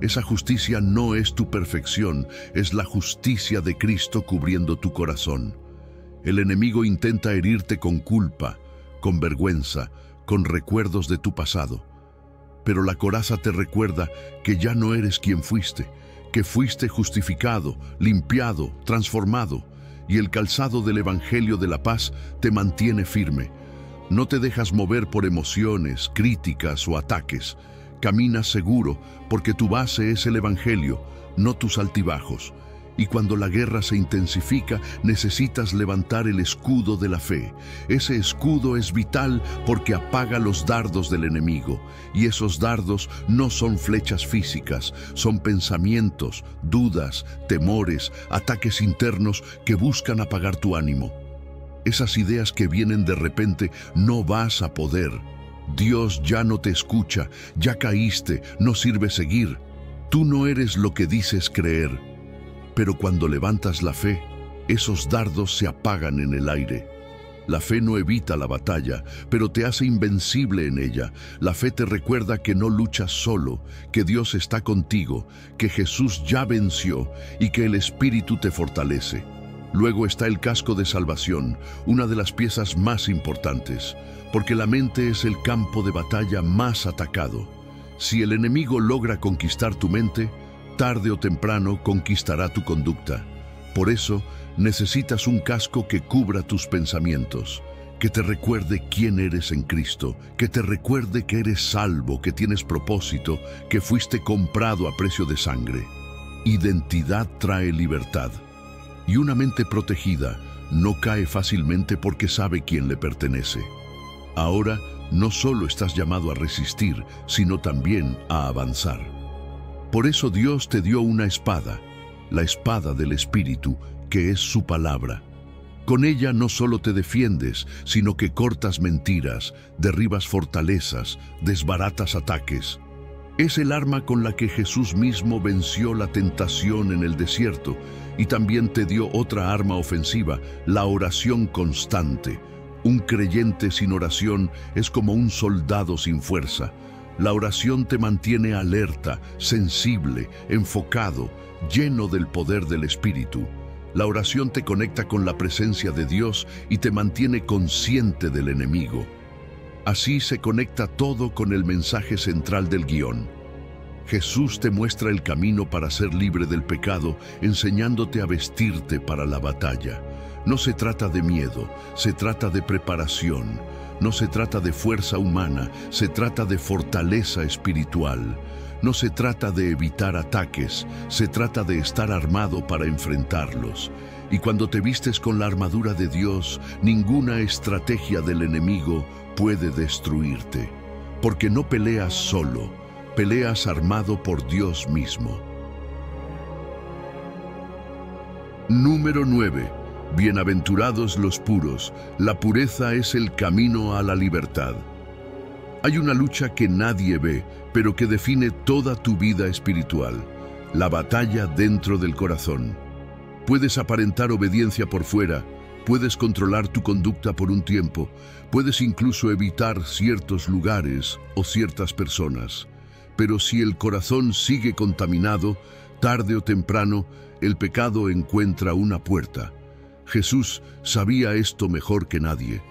Esa justicia no es tu perfección, es la justicia de Cristo cubriendo tu corazón. El enemigo intenta herirte con culpa, con vergüenza, con recuerdos de tu pasado. Pero la coraza te recuerda que ya no eres quien fuiste, que fuiste justificado, limpiado, transformado, y el calzado del Evangelio de la paz te mantiene firme. No te dejas mover por emociones, críticas o ataques. Caminas seguro porque tu base es el Evangelio, no tus altibajos. Y cuando la guerra se intensifica, necesitas levantar el escudo de la fe. Ese escudo es vital porque apaga los dardos del enemigo. Y esos dardos no son flechas físicas, son pensamientos, dudas, temores, ataques internos que buscan apagar tu ánimo. Esas ideas que vienen de repente, no vas a poder. Dios ya no te escucha, ya caíste, no sirve seguir. Tú no eres lo que dices creer. Pero cuando levantas la fe, esos dardos se apagan en el aire. La fe no evita la batalla, pero te hace invencible en ella. La fe te recuerda que no luchas solo, que Dios está contigo, que Jesús ya venció y que el Espíritu te fortalece. Luego está el casco de salvación, una de las piezas más importantes, porque la mente es el campo de batalla más atacado. Si el enemigo logra conquistar tu mente, tarde o temprano conquistará tu conducta. Por eso, necesitas un casco que cubra tus pensamientos, que te recuerde quién eres en Cristo, que te recuerde que eres salvo, que tienes propósito, que fuiste comprado a precio de sangre. Identidad trae libertad. Y una mente protegida no cae fácilmente porque sabe quién le pertenece. Ahora, no solo estás llamado a resistir, sino también a avanzar. Por eso Dios te dio una espada, la espada del Espíritu, que es su palabra. Con ella no solo te defiendes, sino que cortas mentiras, derribas fortalezas, desbaratas ataques. Es el arma con la que Jesús mismo venció la tentación en el desierto y también te dio otra arma ofensiva, la oración constante. Un creyente sin oración es como un soldado sin fuerza. La oración te mantiene alerta, sensible, enfocado, lleno del poder del Espíritu. La oración te conecta con la presencia de Dios y te mantiene consciente del enemigo. Así se conecta todo con el mensaje central del guión. Jesús te muestra el camino para ser libre del pecado, enseñándote a vestirte para la batalla. No se trata de miedo, se trata de preparación. No se trata de fuerza humana, se trata de fortaleza espiritual. No se trata de evitar ataques, se trata de estar armado para enfrentarlos. Y cuando te vistes con la armadura de Dios, ninguna estrategia del enemigo puede destruirte. Porque no peleas solo, peleas armado por Dios mismo. Número 9. Bienaventurados los puros, la pureza es el camino a la libertad. Hay una lucha que nadie ve, pero que define toda tu vida espiritual, la batalla dentro del corazón. Puedes aparentar obediencia por fuera, puedes controlar tu conducta por un tiempo, puedes incluso evitar ciertos lugares o ciertas personas. Pero si el corazón sigue contaminado, tarde o temprano, el pecado encuentra una puerta. Jesús sabía esto mejor que nadie.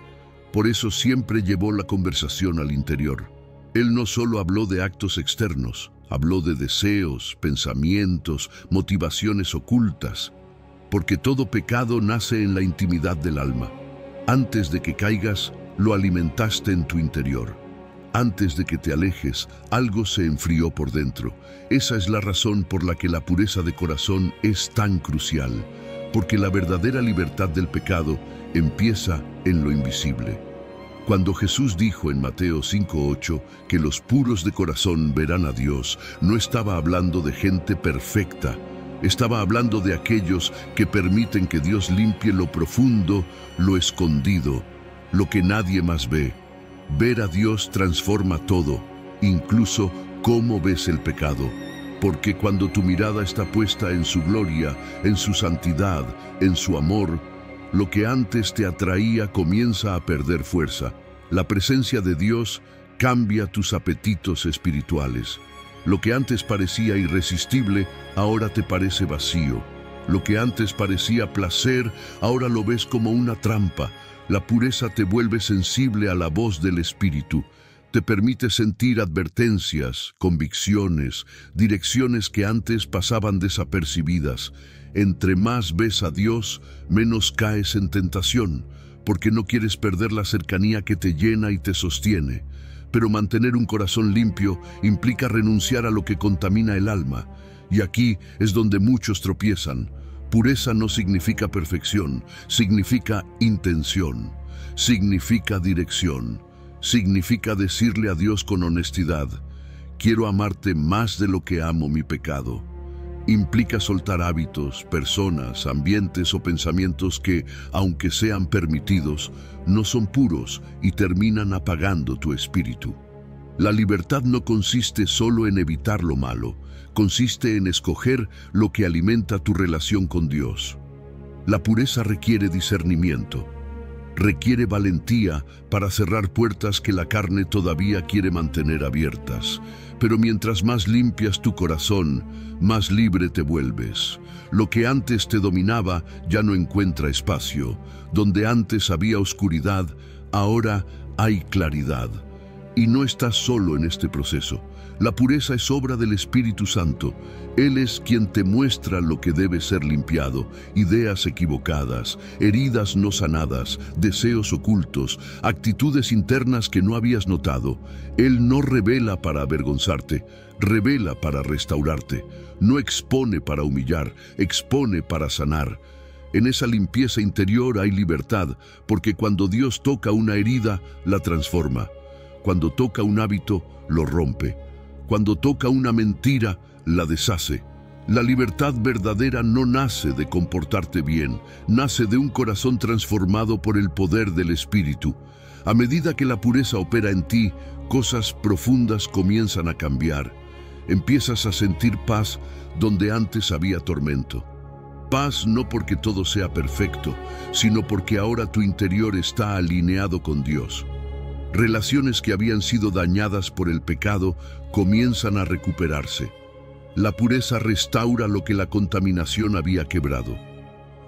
Por eso siempre llevó la conversación al interior. Él no solo habló de actos externos, habló de deseos, pensamientos, motivaciones ocultas, porque todo pecado nace en la intimidad del alma. Antes de que caigas, lo alimentaste en tu interior. Antes de que te alejes, algo se enfrió por dentro. Esa es la razón por la que la pureza de corazón es tan crucial, porque la verdadera libertad del pecado empieza en lo invisible. Cuando Jesús dijo en Mateo 5:8 que los puros de corazón verán a Dios, no estaba hablando de gente perfecta, estaba hablando de aquellos que permiten que Dios limpie lo profundo, lo escondido, lo que nadie más ve. Ver a Dios transforma todo, incluso cómo ves el pecado. Porque cuando tu mirada está puesta en su gloria, en su santidad, en su amor, lo que antes te atraía comienza a perder fuerza. La presencia de Dios cambia tus apetitos espirituales. Lo que antes parecía irresistible, ahora te parece vacío. Lo que antes parecía placer, ahora lo ves como una trampa. La pureza te vuelve sensible a la voz del Espíritu. Te permite sentir advertencias, convicciones, direcciones que antes pasaban desapercibidas. Entre más ves a Dios, menos caes en tentación, porque no quieres perder la cercanía que te llena y te sostiene. Pero mantener un corazón limpio implica renunciar a lo que contamina el alma. Y aquí es donde muchos tropiezan. Pureza no significa perfección, significa intención, significa dirección. Significa decirle a Dios con honestidad: quiero amarte más de lo que amo mi pecado. Implica soltar hábitos, personas, ambientes o pensamientos que, aunque sean permitidos, no son puros y terminan apagando tu espíritu. La libertad no consiste solo en evitar lo malo, consiste en escoger lo que alimenta tu relación con Dios. La pureza requiere discernimiento. Requiere valentía para cerrar puertas que la carne todavía quiere mantener abiertas. Pero mientras más limpias tu corazón, más libre te vuelves. Lo que antes te dominaba ya no encuentra espacio. Donde antes había oscuridad, ahora hay claridad. Y no estás solo en este proceso. La pureza es obra del Espíritu Santo. Él es quien te muestra lo que debe ser limpiado: ideas equivocadas, heridas no sanadas, deseos ocultos, actitudes internas que no habías notado. Él no revela para avergonzarte, revela para restaurarte. No expone para humillar, expone para sanar. En esa limpieza interior hay libertad, porque cuando Dios toca una herida, la transforma. Cuando toca un hábito, lo rompe. Cuando toca una mentira, la deshace. La libertad verdadera no nace de comportarte bien, nace de un corazón transformado por el poder del Espíritu. A medida que la pureza opera en ti, cosas profundas comienzan a cambiar. Empiezas a sentir paz donde antes había tormento. Paz no porque todo sea perfecto, sino porque ahora tu interior está alineado con Dios. Relaciones que habían sido dañadas por el pecado comienzan a recuperarse. La pureza restaura lo que la contaminación había quebrado.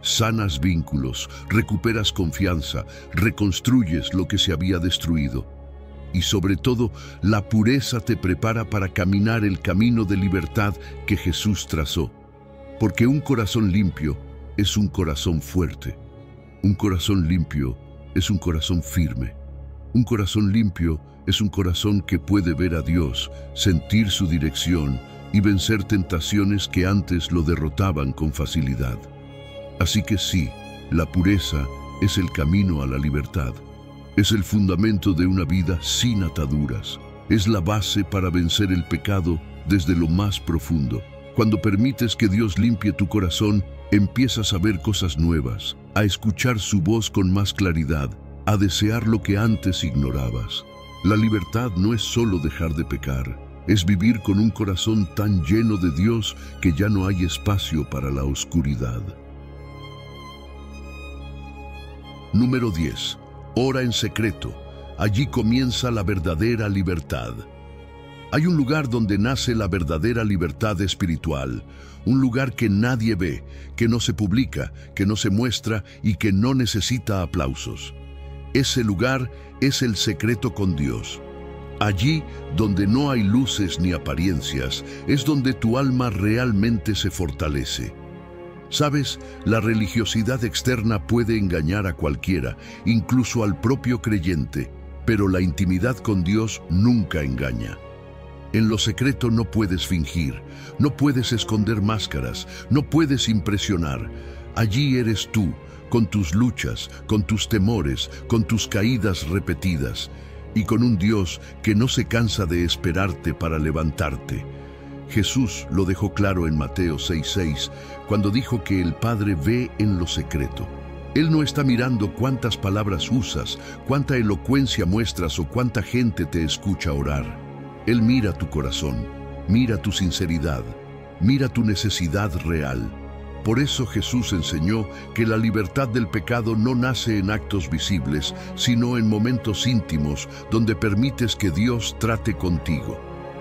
Sanas vínculos, recuperas confianza, reconstruyes lo que se había destruido. Y sobre todo, la pureza te prepara para caminar el camino de libertad que Jesús trazó. Porque un corazón limpio es un corazón fuerte. Un corazón limpio es un corazón firme. Un corazón limpio es un corazón que puede ver a Dios, sentir su dirección y vencer tentaciones que antes lo derrotaban con facilidad. Así que sí, la pureza es el camino a la libertad. Es el fundamento de una vida sin ataduras. Es la base para vencer el pecado desde lo más profundo. Cuando permites que Dios limpie tu corazón, empiezas a ver cosas nuevas, a escuchar su voz con más claridad, a desear lo que antes ignorabas. La libertad no es solo dejar de pecar, es vivir con un corazón tan lleno de Dios que ya no hay espacio para la oscuridad. Número 10. Ora en secreto. Allí comienza la verdadera libertad. Hay un lugar donde nace la verdadera libertad espiritual, un lugar que nadie ve, que no se publica, que no se muestra y que no necesita aplausos. Ese lugar es el secreto con Dios. Allí, donde no hay luces ni apariencias, es donde tu alma realmente se fortalece. Sabes, la religiosidad externa puede engañar a cualquiera, incluso al propio creyente, pero la intimidad con Dios nunca engaña. En lo secreto no puedes fingir, no puedes esconder máscaras, no puedes impresionar. Allí eres tú, con tus luchas, con tus temores, con tus caídas repetidas, y con un Dios que no se cansa de esperarte para levantarte. Jesús lo dejó claro en Mateo 6:6, cuando dijo que el Padre ve en lo secreto. Él no está mirando cuántas palabras usas, cuánta elocuencia muestras o cuánta gente te escucha orar. Él mira tu corazón, mira tu sinceridad, mira tu necesidad real. Por eso Jesús enseñó que la libertad del pecado no nace en actos visibles, sino en momentos íntimos donde permites que Dios trate contigo.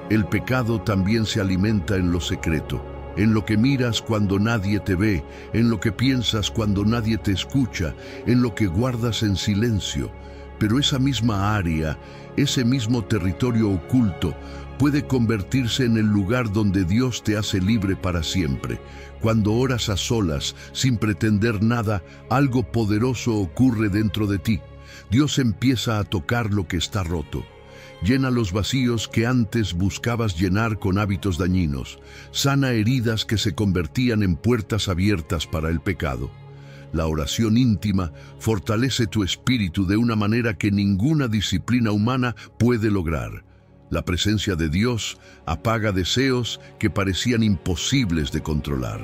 El pecado también se alimenta en lo secreto, en lo que miras cuando nadie te ve, en lo que piensas cuando nadie te escucha, en lo que guardas en silencio. Pero esa misma área, ese mismo territorio oculto, puede convertirse en el lugar donde Dios te hace libre para siempre. Cuando oras a solas, sin pretender nada, algo poderoso ocurre dentro de ti. Dios empieza a tocar lo que está roto. Llena los vacíos que antes buscabas llenar con hábitos dañinos. Sana heridas que se convertían en puertas abiertas para el pecado. La oración íntima fortalece tu espíritu de una manera que ninguna disciplina humana puede lograr. La presencia de Dios apaga deseos que parecían imposibles de controlar.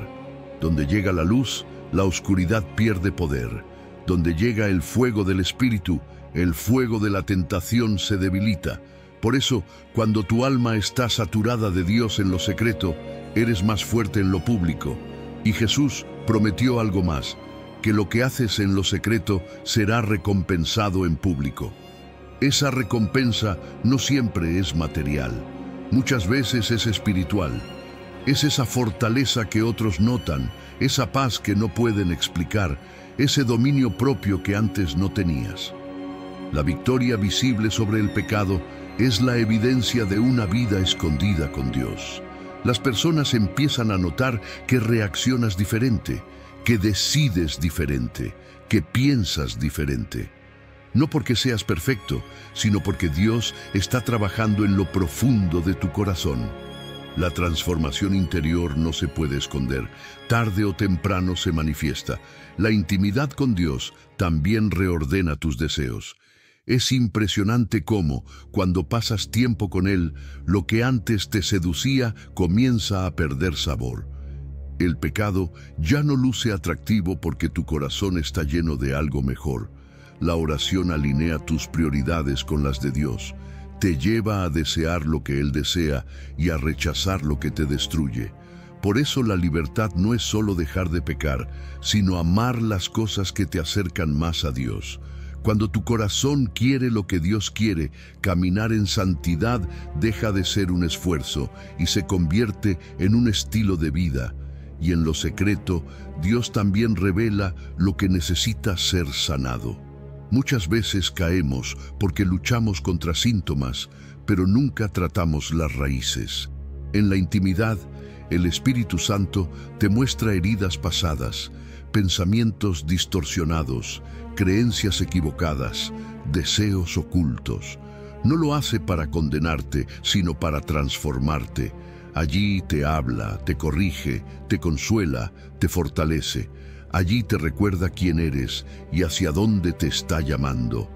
Donde llega la luz, la oscuridad pierde poder. Donde llega el fuego del Espíritu, el fuego de la tentación se debilita. Por eso, cuando tu alma está saturada de Dios en lo secreto, eres más fuerte en lo público. Y Jesús prometió algo más, que lo que haces en lo secreto será recompensado en público. Esa recompensa no siempre es material, muchas veces es espiritual. Es esa fortaleza que otros notan, esa paz que no pueden explicar, ese dominio propio que antes no tenías. La victoria visible sobre el pecado es la evidencia de una vida escondida con Dios. Las personas empiezan a notar que reaccionas diferente, que decides diferente, que piensas diferente. No porque seas perfecto, sino porque Dios está trabajando en lo profundo de tu corazón. La transformación interior no se puede esconder, tarde o temprano se manifiesta. La intimidad con Dios también reordena tus deseos. Es impresionante cómo, cuando pasas tiempo con Él, lo que antes te seducía comienza a perder sabor. El pecado ya no luce atractivo porque tu corazón está lleno de algo mejor. La oración alinea tus prioridades con las de Dios. Te lleva a desear lo que Él desea y a rechazar lo que te destruye. Por eso la libertad no es solo dejar de pecar, sino amar las cosas que te acercan más a Dios. Cuando tu corazón quiere lo que Dios quiere, caminar en santidad deja de ser un esfuerzo y se convierte en un estilo de vida. Y en lo secreto, Dios también revela lo que necesita ser sanado. Muchas veces caemos porque luchamos contra síntomas, pero nunca tratamos las raíces. En la intimidad, el Espíritu Santo te muestra heridas pasadas, pensamientos distorsionados, creencias equivocadas, deseos ocultos. No lo hace para condenarte, sino para transformarte. Allí te habla, te corrige, te consuela, te fortalece. Allí te recuerda quién eres y hacia dónde te está llamando.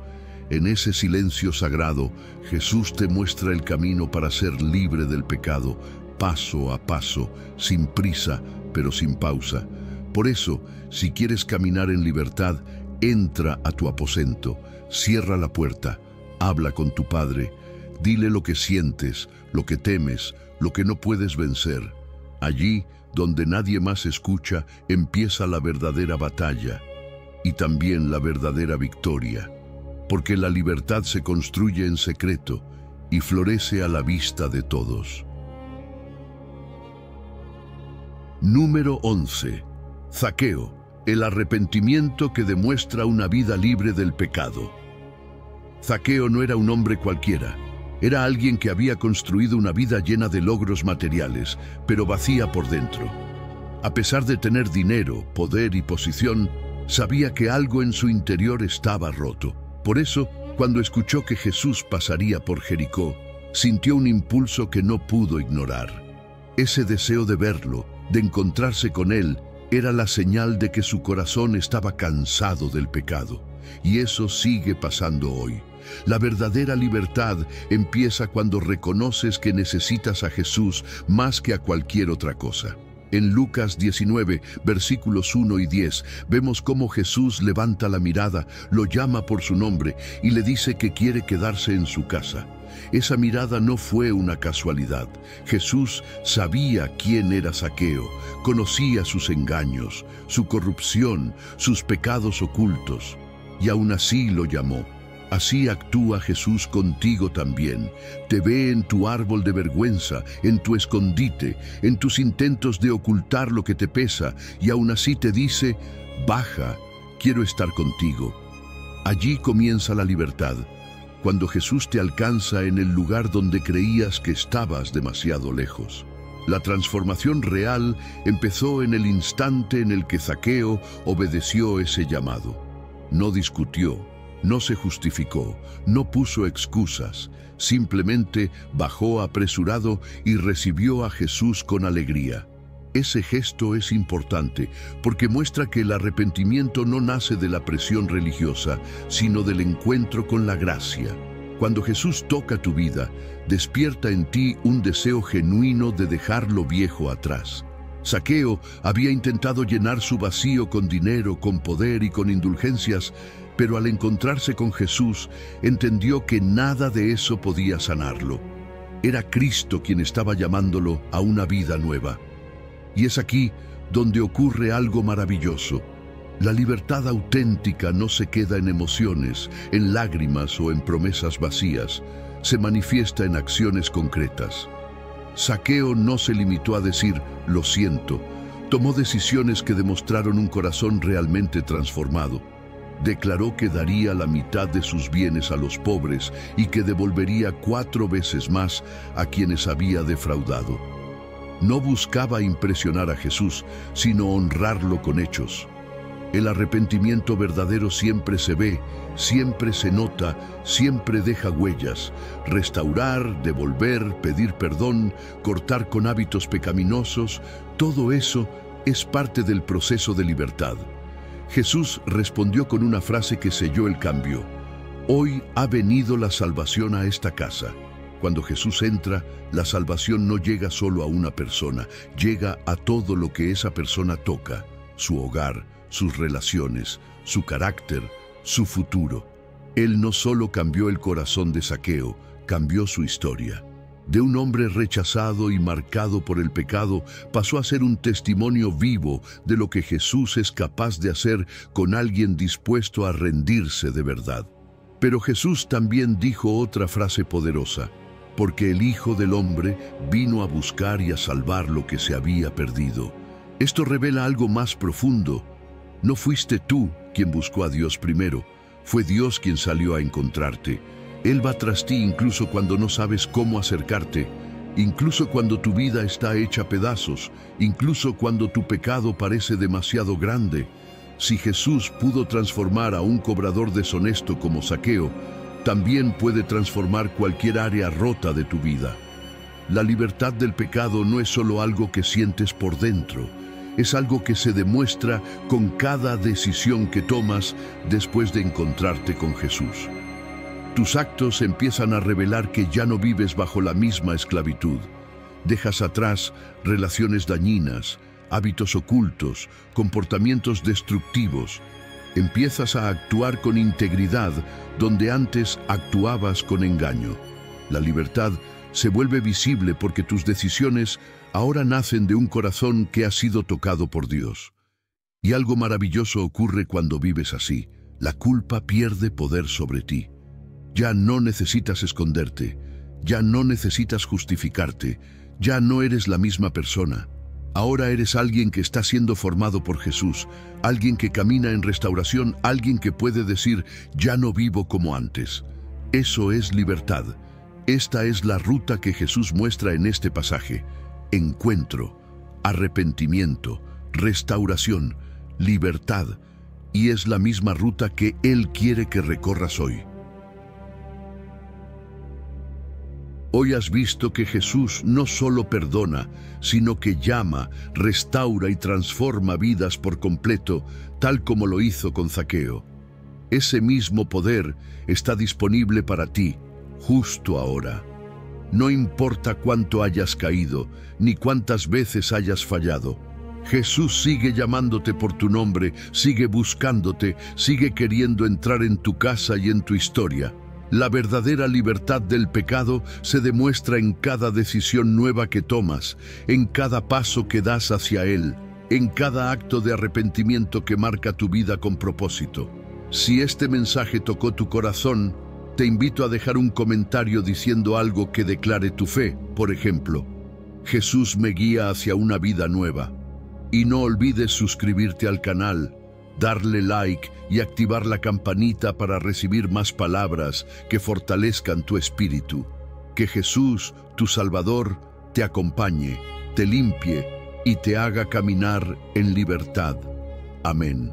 En ese silencio sagrado, Jesús te muestra el camino para ser libre del pecado, paso a paso, sin prisa, pero sin pausa. Por eso, si quieres caminar en libertad, entra a tu aposento, cierra la puerta, habla con tu Padre, dile lo que sientes, lo que temes, lo que no puedes vencer. Allí, donde nadie más escucha, empieza la verdadera batalla y también la verdadera victoria, porque la libertad se construye en secreto y florece a la vista de todos. Número 11. Zaqueo, el arrepentimiento que demuestra una vida libre del pecado. Zaqueo no era un hombre cualquiera. Era alguien que había construido una vida llena de logros materiales, pero vacía por dentro. A pesar de tener dinero, poder y posición, sabía que algo en su interior estaba roto. Por eso, cuando escuchó que Jesús pasaría por Jericó, sintió un impulso que no pudo ignorar. Ese deseo de verlo, de encontrarse con él, era la señal de que su corazón estaba cansado del pecado. Y eso sigue pasando hoy. La verdadera libertad empieza cuando reconoces que necesitas a Jesús más que a cualquier otra cosa. En Lucas 19, versículos 1 y 10, vemos cómo Jesús levanta la mirada, lo llama por su nombre y le dice que quiere quedarse en su casa. Esa mirada no fue una casualidad. Jesús sabía quién era Zaqueo, conocía sus engaños, su corrupción, sus pecados ocultos, y aún así lo llamó. Así actúa Jesús contigo también. Te ve en tu árbol de vergüenza, en tu escondite, en tus intentos de ocultar lo que te pesa, y aún así te dice, baja, quiero estar contigo. Allí comienza la libertad, cuando Jesús te alcanza en el lugar donde creías que estabas demasiado lejos. La transformación real empezó en el instante en el que Zaqueo obedeció ese llamado. No discutió, no se justificó, no puso excusas, simplemente bajó apresurado y recibió a Jesús con alegría. Ese gesto es importante porque muestra que el arrepentimiento no nace de la presión religiosa, sino del encuentro con la gracia. Cuando Jesús toca tu vida, despierta en ti un deseo genuino de dejar lo viejo atrás. Zaqueo había intentado llenar su vacío con dinero, con poder y con indulgencias, pero al encontrarse con Jesús, entendió que nada de eso podía sanarlo. Era Cristo quien estaba llamándolo a una vida nueva. Y es aquí donde ocurre algo maravilloso. La libertad auténtica no se queda en emociones, en lágrimas o en promesas vacías. Se manifiesta en acciones concretas. Zaqueo no se limitó a decir, lo siento. Tomó decisiones que demostraron un corazón realmente transformado. Declaró que daría la mitad de sus bienes a los pobres y que devolvería 4 veces más a quienes había defraudado. No buscaba impresionar a Jesús, sino honrarlo con hechos. El arrepentimiento verdadero siempre se ve, siempre se nota, siempre deja huellas. Restaurar, devolver, pedir perdón, cortar con hábitos pecaminosos, todo eso es parte del proceso de libertad. Jesús respondió con una frase que selló el cambio. Hoy ha venido la salvación a esta casa. Cuando Jesús entra, la salvación no llega solo a una persona, llega a todo lo que esa persona toca, su hogar, sus relaciones, su carácter, su futuro. Él no solo cambió el corazón de Zaqueo, cambió su historia. De un hombre rechazado y marcado por el pecado, pasó a ser un testimonio vivo de lo que Jesús es capaz de hacer con alguien dispuesto a rendirse de verdad. Pero Jesús también dijo otra frase poderosa, porque el Hijo del Hombre vino a buscar y a salvar lo que se había perdido. Esto revela algo más profundo. No fuiste tú quien buscó a Dios primero, Fue Dios quien salió a encontrarte. Él va tras ti incluso cuando no sabes cómo acercarte, incluso cuando tu vida está hecha a pedazos, incluso cuando tu pecado parece demasiado grande. Si Jesús pudo transformar a un cobrador deshonesto como Zaqueo, también puede transformar cualquier área rota de tu vida. La libertad del pecado no es solo algo que sientes por dentro, es algo que se demuestra con cada decisión que tomas después de encontrarte con Jesús. Tus actos empiezan a revelar que ya no vives bajo la misma esclavitud. Dejas atrás relaciones dañinas, hábitos ocultos, comportamientos destructivos. Empiezas a actuar con integridad donde antes actuabas con engaño. La libertad se vuelve visible porque tus decisiones ahora nacen de un corazón que ha sido tocado por Dios. Y algo maravilloso ocurre cuando vives así. La culpa pierde poder sobre ti. Ya no necesitas esconderte, ya no necesitas justificarte, ya no eres la misma persona. Ahora eres alguien que está siendo formado por Jesús, alguien que camina en restauración, alguien que puede decir, ya no vivo como antes. Eso es libertad. Esta es la ruta que Jesús muestra en este pasaje. Encuentro, arrepentimiento, restauración, libertad. Y es la misma ruta que Él quiere que recorras hoy. Hoy has visto que Jesús no solo perdona, sino que llama, restaura y transforma vidas por completo, tal como lo hizo con Zaqueo. Ese mismo poder está disponible para ti, justo ahora. No importa cuánto hayas caído, ni cuántas veces hayas fallado. Jesús sigue llamándote por tu nombre, sigue buscándote, sigue queriendo entrar en tu casa y en tu historia. La verdadera libertad del pecado se demuestra en cada decisión nueva que tomas, en cada paso que das hacia Él, en cada acto de arrepentimiento que marca tu vida con propósito. Si este mensaje tocó tu corazón, te invito a dejar un comentario diciendo algo que declare tu fe. Por ejemplo, Jesús me guía hacia una vida nueva. Y no olvides suscribirte al canal, darle like y activar la campanita para recibir más palabras que fortalezcan tu espíritu. Que Jesús, tu Salvador, te acompañe, te limpie y te haga caminar en libertad. Amén.